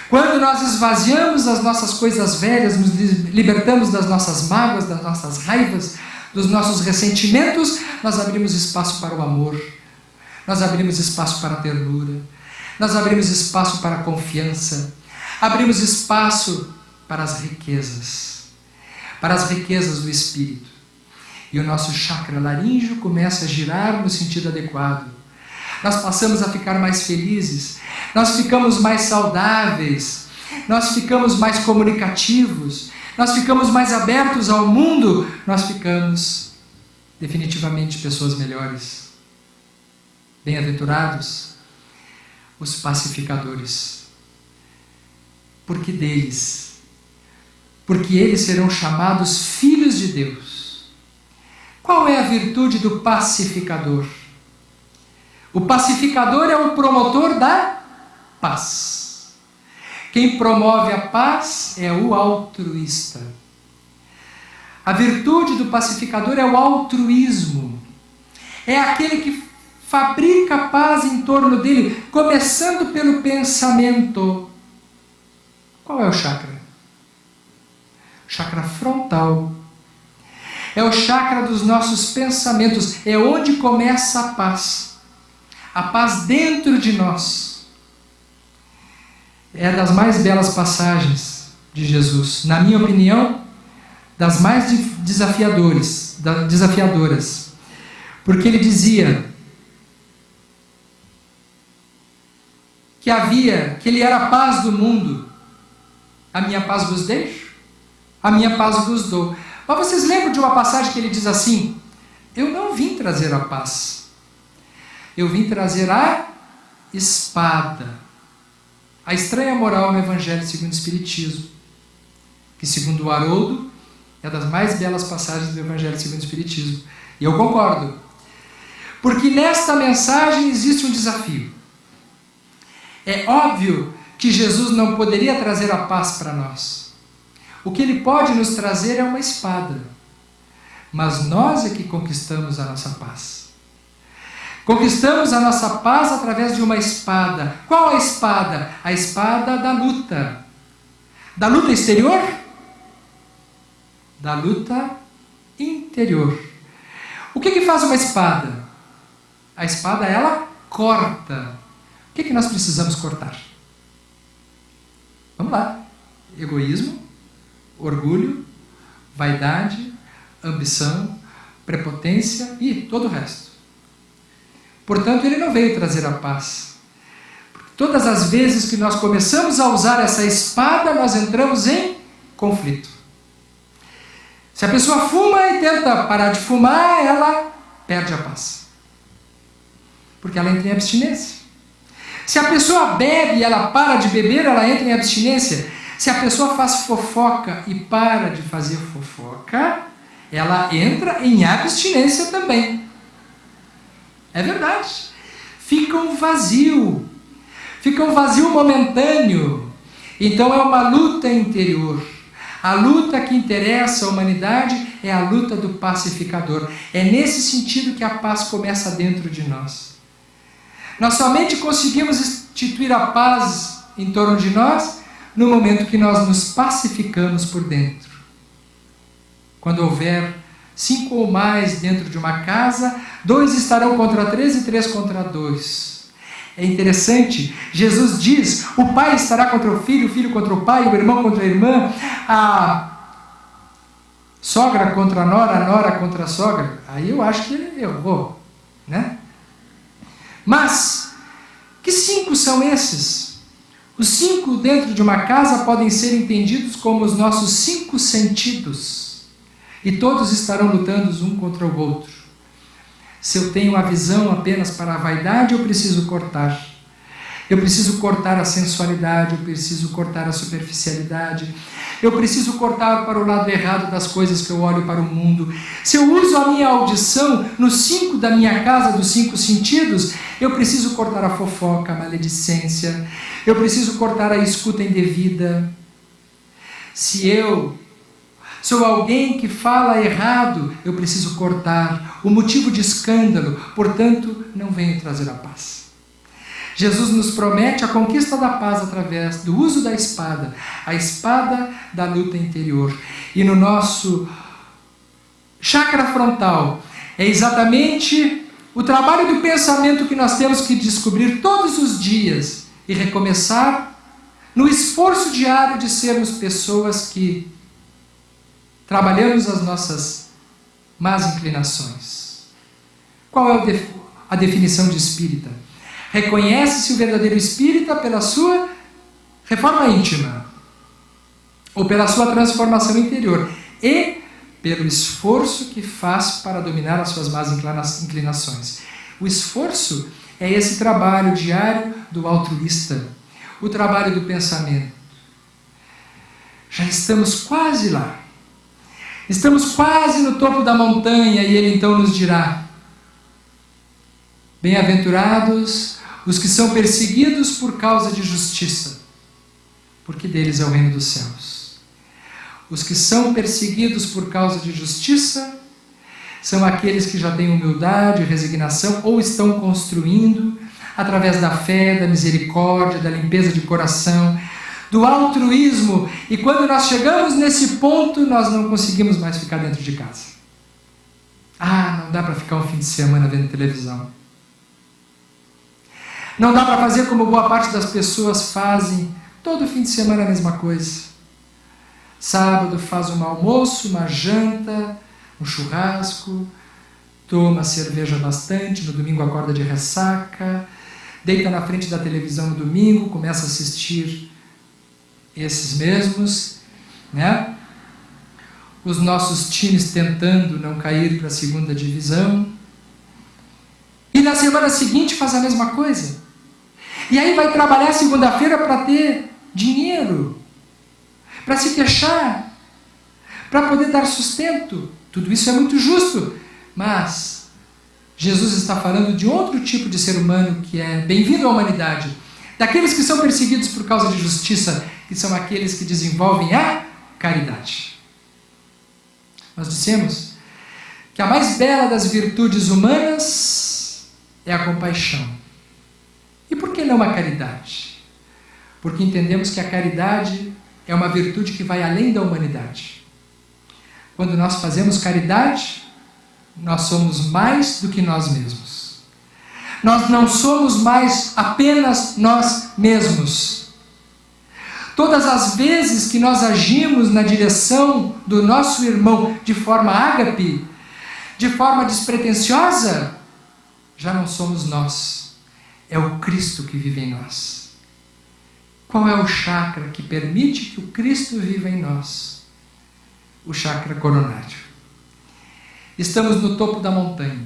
Quando nós esvaziamos as nossas coisas velhas, nos libertamos das nossas mágoas, das nossas raivas, dos nossos ressentimentos, nós abrimos espaço para o amor, nós abrimos espaço para a ternura, nós abrimos espaço para a confiança, abrimos espaço para as riquezas do espírito. E o nosso chakra laríngeo começa a girar no sentido adequado. Nós passamos a ficar mais felizes, nós ficamos mais saudáveis, nós ficamos mais comunicativos, nós ficamos mais abertos ao mundo, nós ficamos definitivamente pessoas melhores. Bem-aventurados os pacificadores, porque eles serão chamados filhos de Deus. Qual é a virtude do pacificador? O pacificador é o promotor da paz. Quem promove a paz é o altruísta. A virtude do pacificador é o altruísmo. É aquele que fabrica paz em torno dele, começando pelo pensamento. Qual é o chakra? O chakra frontal. É o chakra dos nossos pensamentos. É onde começa a paz. A paz dentro de nós. É das mais belas passagens de Jesus. Na minha opinião, das mais desafiadoras. Porque ele dizia que ele era a paz do mundo. A minha paz vos deixo, a minha paz vos dou. Mas vocês lembram de uma passagem que ele diz assim: eu não vim trazer a paz, eu vim trazer a espada. A estranha moral no Evangelho segundo o Espiritismo, que segundo o Haroldo é das mais belas passagens do Evangelho segundo o Espiritismo. E eu concordo, porque nesta mensagem existe um desafio. É óbvio que Jesus não poderia trazer a paz para nós. O que ele pode nos trazer é uma espada. Mas nós é que conquistamos a nossa paz. Conquistamos a nossa paz através de uma espada. Qual a espada? A espada da luta. Da luta exterior? Da luta interior. O que faz uma espada? A espada, ela corta. O que nós precisamos cortar? Vamos lá. Egoísmo, orgulho, vaidade, ambição, prepotência e todo o resto. Portanto, ele não veio trazer a paz. Todas as vezes que nós começamos a usar essa espada, nós entramos em conflito. Se a pessoa fuma e tenta parar de fumar, ela perde a paz. Porque ela entra em abstinência. Se a pessoa bebe e ela para de beber, ela entra em abstinência. Se a pessoa faz fofoca e para de fazer fofoca, ela entra em abstinência também. É verdade. Fica um vazio momentâneo. Então é uma luta interior. A luta que interessa à humanidade é a luta do pacificador. É nesse sentido que a paz começa dentro de nós. Nós somente conseguimos instituir a paz em torno de nós no momento que nós nos pacificamos por dentro. Quando houver 5 ou mais dentro de uma casa, 2 estarão contra 3 e 3 contra 2. É interessante, Jesus diz, o pai estará contra o filho contra o pai, o irmão contra a irmã, a sogra contra a nora contra a sogra. Aí eu acho que ele errou, né? Mas, que 5 são esses? Os 5 dentro de uma casa podem ser entendidos como os nossos 5 sentidos. E todos estarão lutando um contra o outro. Se eu tenho a visão apenas para a vaidade, eu preciso cortar. Eu preciso cortar a sensualidade, eu preciso cortar a superficialidade. Eu preciso cortar para o lado errado das coisas que eu olho para o mundo. Se eu uso a minha audição nos 5 da minha casa, dos 5 sentidos, eu preciso cortar a fofoca, a maledicência. Eu preciso cortar a escuta indevida. Se eu sou alguém que fala errado, eu preciso cortar o motivo de escândalo, portanto, não venho trazer a paz. Jesus nos promete a conquista da paz através do uso da espada, a espada da luta interior. E no nosso chakra frontal, é exatamente o trabalho do pensamento que nós temos que descobrir todos os dias e recomeçar no esforço diário de sermos pessoas que trabalhamos as nossas más inclinações. Qual é a definição de espírita? Reconhece-se o verdadeiro espírita pela sua reforma íntima, ou pela sua transformação interior, e pelo esforço que faz para dominar as suas más inclinações. O esforço é esse trabalho diário do altruísta, o trabalho do pensamento. Já estamos quase lá. Estamos quase no topo da montanha e ele então nos dirá: bem-aventurados os que são perseguidos por causa de justiça, porque deles é o reino dos céus. Os que são perseguidos por causa de justiça são aqueles que já têm humildade, resignação, ou estão construindo através da fé, da misericórdia, da limpeza de coração, do altruísmo. E quando nós chegamos nesse ponto, nós não conseguimos mais ficar dentro de casa. Não dá para ficar um fim de semana vendo televisão. Não dá para fazer como boa parte das pessoas fazem, todo fim de semana a mesma coisa. Sábado faz um almoço, uma janta, um churrasco, toma cerveja bastante, no domingo acorda de ressaca, deita na frente da televisão no domingo, começa a assistir esses mesmos, né? Os nossos times tentando não cair para a segunda divisão. E na semana seguinte faz a mesma coisa. E aí vai trabalhar segunda-feira para ter dinheiro, para se queixar, para poder dar sustento. Tudo isso é muito justo, mas Jesus está falando de outro tipo de ser humano que é bem-vindo à humanidade. Daqueles que são perseguidos por causa de justiça, que são aqueles que desenvolvem a caridade. Nós dissemos que a mais bela das virtudes humanas é a compaixão. E por que não a caridade? Porque entendemos que a caridade é uma virtude que vai além da humanidade. Quando nós fazemos caridade, nós somos mais do que nós mesmos. Nós não somos mais apenas nós mesmos. Todas as vezes que nós agimos na direção do nosso irmão de forma ágape, de forma despretensiosa, já não somos nós. É o Cristo que vive em nós. Qual é o chakra que permite que o Cristo viva em nós? O chakra coronário. Estamos no topo da montanha.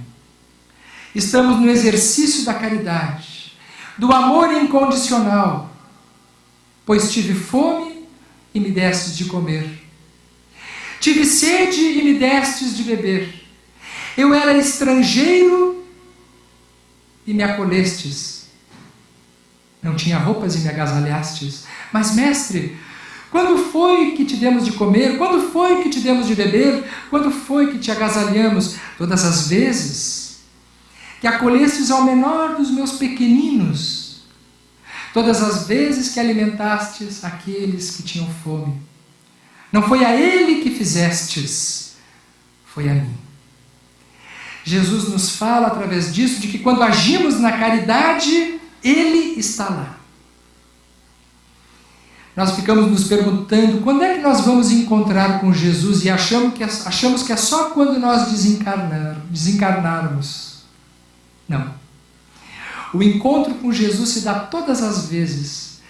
Estamos no exercício da caridade, do amor incondicional, pois tive fome e me destes de comer. Tive sede e me destes de beber. Eu era estrangeiro e me acolhestes. Não tinha roupas e me agasalhastes. Mas, mestre, quando foi que te demos de comer? Quando foi que te demos de beber? Quando foi que te agasalhamos? Todas as vezes que acolhestes ao menor dos meus pequeninos. Todas as vezes que alimentastes aqueles que tinham fome. Não foi a ele que fizestes, foi a mim. Jesus nos fala através disso de que quando agimos na caridade, ele está lá. Nós ficamos nos perguntando quando é que nós vamos encontrar com Jesus e achamos que é só quando nós desencarnarmos. Não. O encontro com Jesus se dá todas as vezes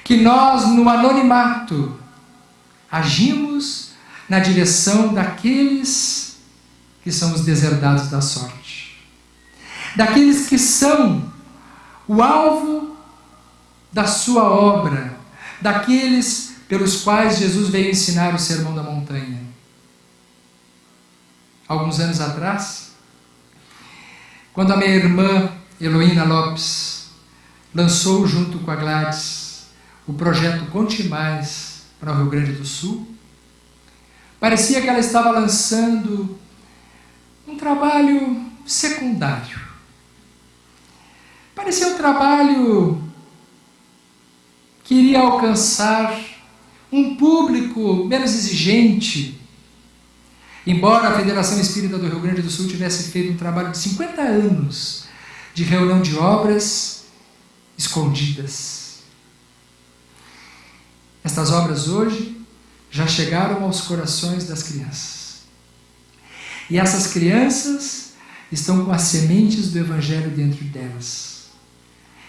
que nós, no anonimato, agimos na direção daqueles que são os deserdados da sorte. Daqueles que são o alvo da sua obra, daqueles pelos quais Jesus veio ensinar o Sermão da Montanha. Alguns anos atrás, quando a minha irmã Heloína Lopes lançou junto com a Gladys o projeto Conte Mais para o Rio Grande do Sul, parecia que ela estava lançando um trabalho secundário. Parecia um trabalho que iria alcançar um público menos exigente. Embora a Federação Espírita do Rio Grande do Sul tivesse feito um trabalho de 50 anos de reunião de obras escondidas. Estas obras hoje já chegaram aos corações das crianças. E essas crianças estão com as sementes do Evangelho dentro delas.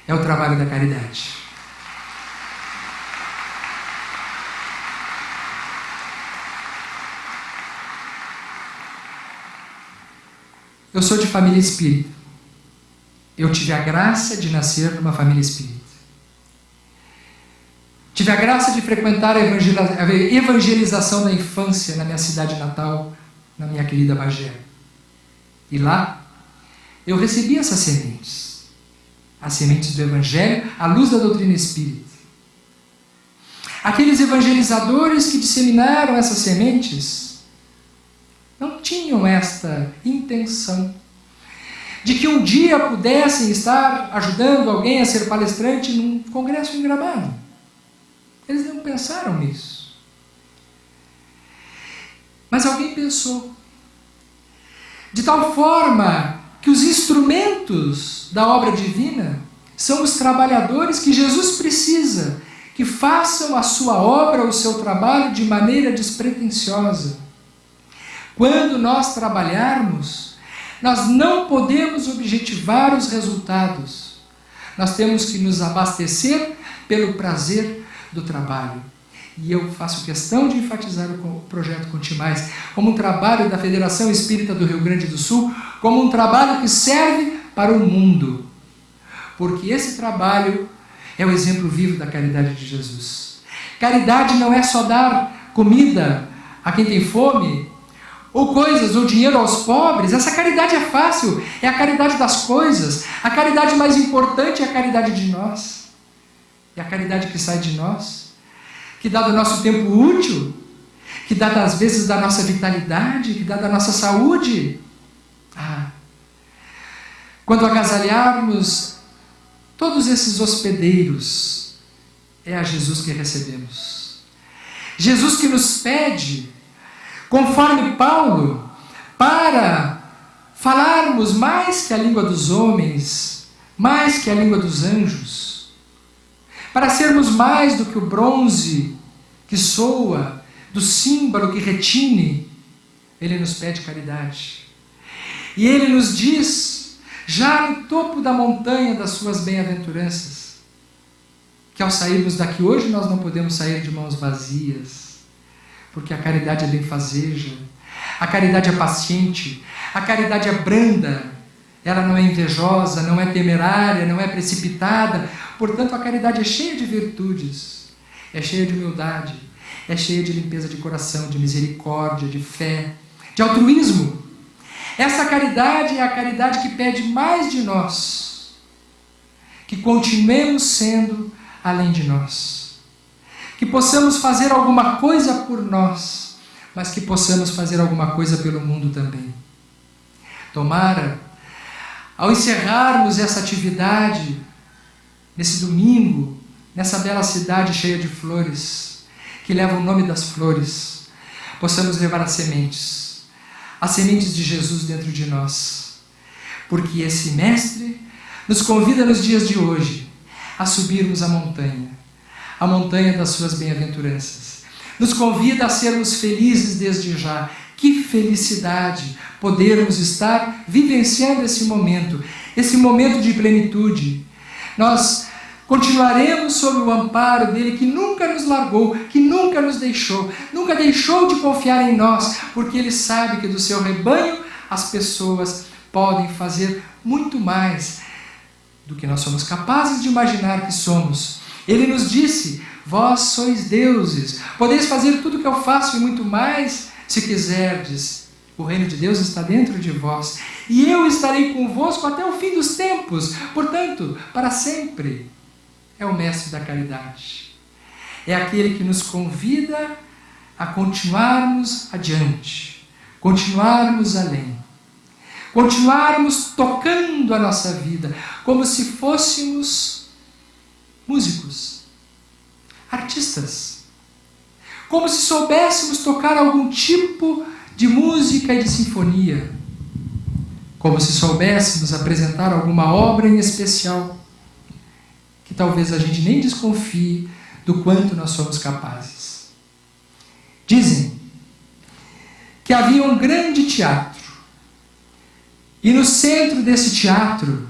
É o trabalho da caridade. Eu sou de família espírita. Eu tive a graça de nascer numa família espírita. Tive a graça de frequentar a evangelização da infância na minha cidade natal, na minha querida Bagé. E lá, eu recebi essas sementes. As sementes do Evangelho, à luz da doutrina espírita. Aqueles evangelizadores que disseminaram essas sementes não tinham esta intenção de que um dia pudessem estar ajudando alguém a ser palestrante num congresso em Gramado. Eles não pensaram nisso. Mas alguém pensou. De tal forma que os instrumentos da obra divina são os trabalhadores que Jesus precisa que façam a sua obra, o seu trabalho de maneira despretensiosa. Quando nós trabalharmos, nós não podemos objetivar os resultados. Nós temos que nos abastecer pelo prazer do trabalho. E eu faço questão de enfatizar o projeto Conte Mais como um trabalho da Federação Espírita do Rio Grande do Sul, como um trabalho que serve para o mundo. Porque esse trabalho é o exemplo vivo da caridade de Jesus. Caridade não é só dar comida a quem tem fome, ou coisas, ou dinheiro aos pobres. Essa caridade é fácil, é a caridade das coisas. A caridade mais importante é a caridade de nós. É a caridade que sai de nós, que dá do nosso tempo útil, que dá às vezes da nossa vitalidade, que dá da nossa saúde. Quando agasalharmos todos esses hospedeiros, é a Jesus que recebemos. Jesus que nos pede, conforme Paulo, para falarmos mais que a língua dos homens, mais que a língua dos anjos, para sermos mais do que o bronze que soa, do símbolo que retine. Ele nos pede caridade. E ele nos diz, já no topo da montanha das suas bem-aventuranças, que ao sairmos daqui hoje nós não podemos sair de mãos vazias, porque a caridade é benfazeja, a caridade é paciente, a caridade é branda, Ela não é invejosa, não é temerária, não é precipitada. Portanto, a caridade é cheia de virtudes, é cheia de humildade, é cheia de limpeza de coração, de misericórdia, de fé, de altruísmo. Essa caridade é a caridade que pede mais de nós, que continuemos sendo além de nós, que possamos fazer alguma coisa por nós, mas que possamos fazer alguma coisa pelo mundo também. Tomara, ao encerrarmos essa atividade, nesse domingo, nessa bela cidade cheia de flores, que leva o nome das flores, possamos levar as sementes de Jesus dentro de nós, porque esse Mestre nos convida nos dias de hoje a subirmos a montanha das suas bem-aventuranças, nos convida a sermos felizes desde já. Que felicidade podermos estar vivenciando esse momento de plenitude. Nós continuaremos sob o amparo dele, que nunca nos largou, que nunca nos deixou, nunca deixou de confiar em nós, porque ele sabe que do seu rebanho as pessoas podem fazer muito mais do que nós somos capazes de imaginar que somos. Ele nos disse: vós sois deuses, podeis fazer tudo o que eu faço e muito mais, se quiserdes. O reino de Deus está dentro de vós, e eu estarei convosco até o fim dos tempos, portanto, para sempre. É o mestre da caridade. É aquele que nos convida a continuarmos adiante, continuarmos além, continuarmos tocando a nossa vida, como se fôssemos músicos, artistas, como se soubéssemos tocar algum tipo de música e de sinfonia, como se soubéssemos apresentar alguma obra em especial, que talvez a gente nem desconfie do quanto nós somos capazes. Dizem que havia um grande teatro, e no centro desse teatro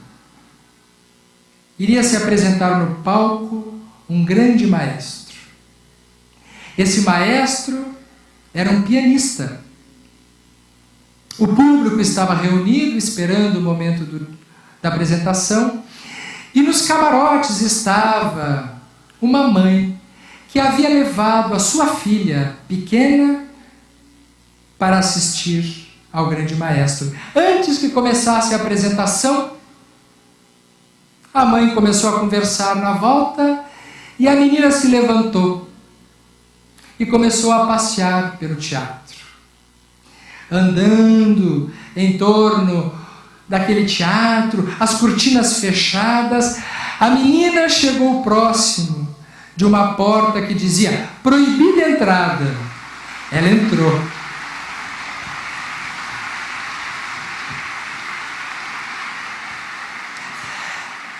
iria se apresentar no palco um grande maestro. Esse maestro era um pianista. O público estava reunido esperando o momento da apresentação, e nos camarotes estava uma mãe que havia levado a sua filha pequena para assistir ao grande maestro. Antes que começasse a apresentação, a mãe começou a conversar na volta e a menina se levantou e começou a passear pelo teatro, andando em torno daquele teatro, as cortinas fechadas. A menina chegou próximo de uma porta que dizia proibida a entrada. Ela entrou.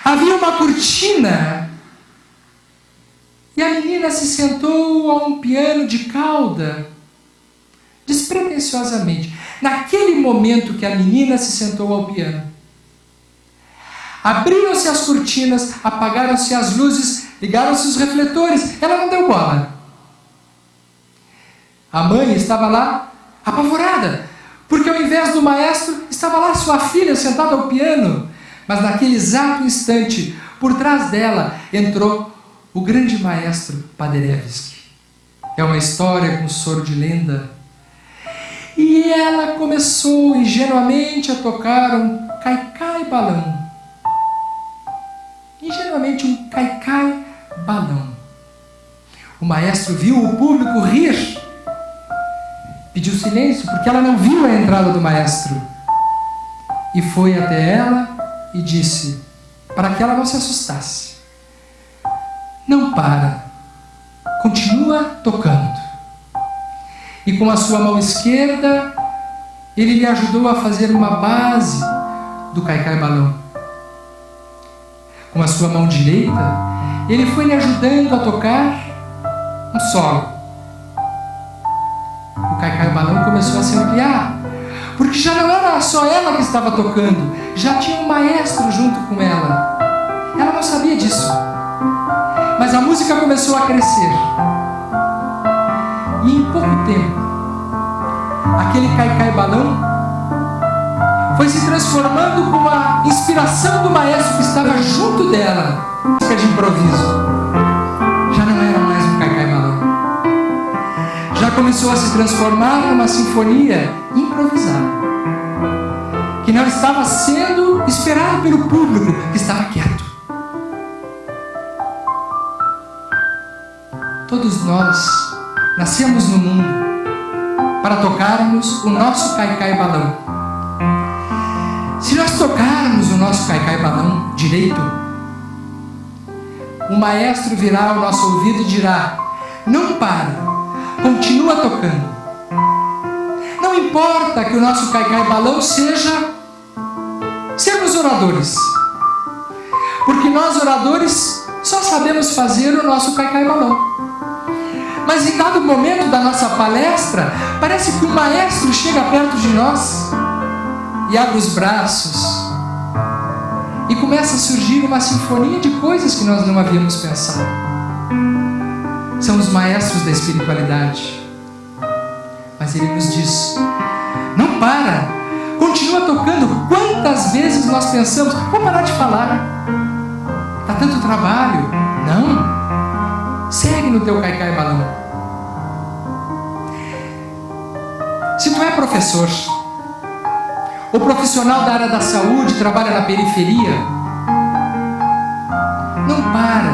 Havia uma cortina e a menina se sentou a um piano de cauda, despretensiosamente. Naquele momento que a menina se sentou ao piano, abriram-se as cortinas, apagaram-se as luzes, ligaram-se os refletores. Ela não deu bola. A mãe estava lá apavorada, porque ao invés do maestro estava lá sua filha sentada ao piano. Mas naquele exato instante, por trás dela, entrou o grande maestro Paderewski. É uma história com soro de lenda. E ela começou ingenuamente a tocar um caicai-balão. Ingenuamente um caicai-balão. O maestro viu o público rir. Pediu silêncio, porque ela não viu a entrada do maestro. E foi até ela e disse, para que ela não se assustasse: não para, continua tocando. E com a sua mão esquerda, ele lhe ajudou a fazer uma base do caicai-balão. Com a sua mão direita, ele foi lhe ajudando a tocar um solo. O caicai-balão começou a se ampliar, porque já não era só ela que estava tocando, já tinha um maestro junto com ela. Ela não sabia disso, mas a música começou a crescer. E em pouco tempo, aquele caicai-balão foi se transformando com a inspiração do maestro que estava junto dela. Música de improviso. Já não era mais um cai-cai-balão. Já começou a se transformar numa sinfonia improvisada, que não estava sendo esperada pelo público, que estava quieto. Todos nós nascemos no mundo para tocarmos o nosso cai-cai-balão. Se nós tocarmos o nosso cai-cai-balão direito, o maestro virá ao nosso ouvido e dirá: não para, continua tocando. Não importa que o nosso cai-cai-balão sermos oradores, porque nós oradores só sabemos fazer o nosso cai-cai-balão. Mas em dado momento da nossa palestra, parece que o maestro chega perto de nós e abre os braços e começa a surgir uma sinfonia de coisas que nós não havíamos pensado. São os maestros da espiritualidade. Mas ele nos diz: não para, continua tocando. Quantas vezes nós pensamos: vou parar de falar, dá tanto trabalho. Não, segue no teu cai-cai-balão. Se tu é professor ou profissional da área da saúde, trabalha na periferia, não para,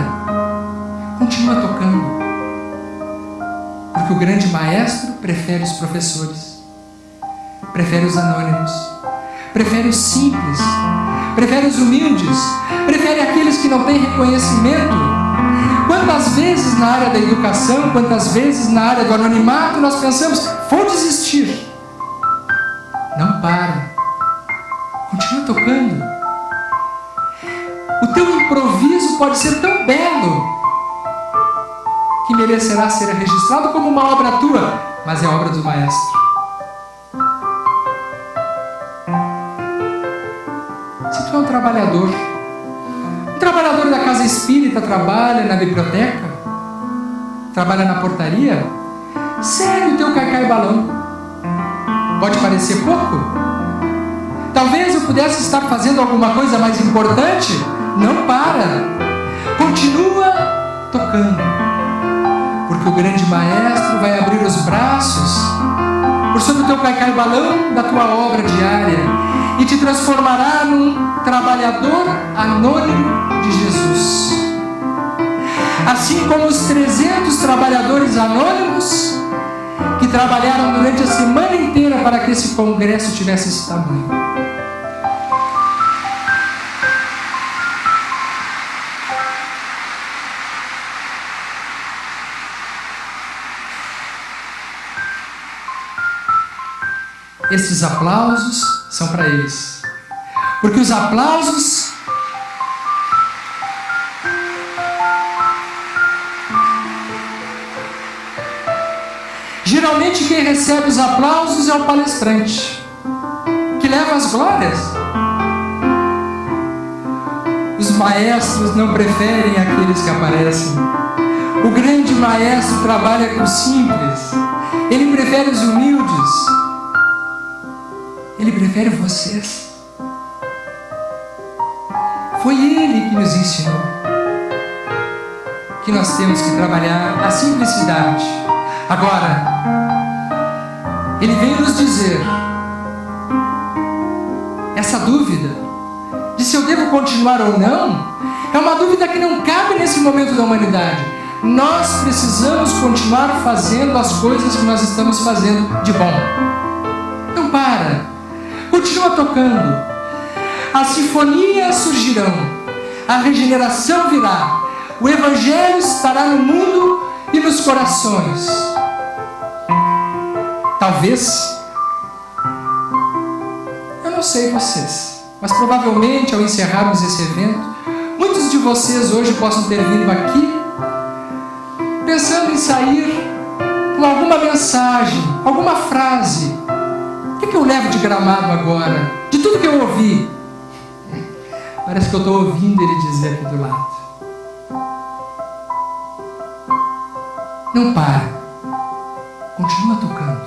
continua tocando, porque o grande maestro prefere os professores, prefere os anônimos, prefere os simples, prefere os humildes, prefere aqueles que não têm reconhecimento. Quantas vezes na área da educação, quantas vezes na área do anonimato nós pensamos: vou desistir. Não para, continua tocando. O teu improviso pode ser tão belo que merecerá ser registrado como uma obra tua, mas é obra do maestro. Se tu é um trabalhador da casa espírita, trabalha na biblioteca, trabalha na portaria, segue o teu cai-cai-balão. Pode parecer pouco? Talvez eu pudesse estar fazendo alguma coisa mais importante. Não para, continua tocando, porque o grande maestro vai abrir os braços por sobre o teu cai-cai-balão da tua obra diária e te transformará num trabalhador anônimo de Jesus. Assim como os 300 trabalhadores anônimos que trabalharam durante a semana inteira para que esse congresso tivesse esse tamanho. Esses aplausos são para eles, porque os aplausos geralmente quem recebe os aplausos é o palestrante, que leva as glórias. Os maestros não preferem aqueles que aparecem. O grande maestro trabalha com os simples, ele prefere os humildes. Ele prefere vocês. Foi Ele que nos ensinou que nós temos que trabalhar a simplicidade. Agora, Ele veio nos dizer essa dúvida de se eu devo continuar ou não, é uma dúvida que não cabe nesse momento da humanidade. Nós precisamos continuar fazendo as coisas que nós estamos fazendo de bom. Não para. Continua tocando. As sinfonias surgirão, a regeneração virá, o Evangelho estará no mundo e nos corações. Talvez, eu não sei vocês, mas provavelmente ao encerrarmos esse evento, muitos de vocês hoje possam ter vindo aqui pensando em sair com alguma mensagem, alguma frase. O que eu levo de Gramado agora? De tudo que eu ouvi. Parece que eu estou ouvindo ele dizer aqui do lado. Não para. Continua tocando.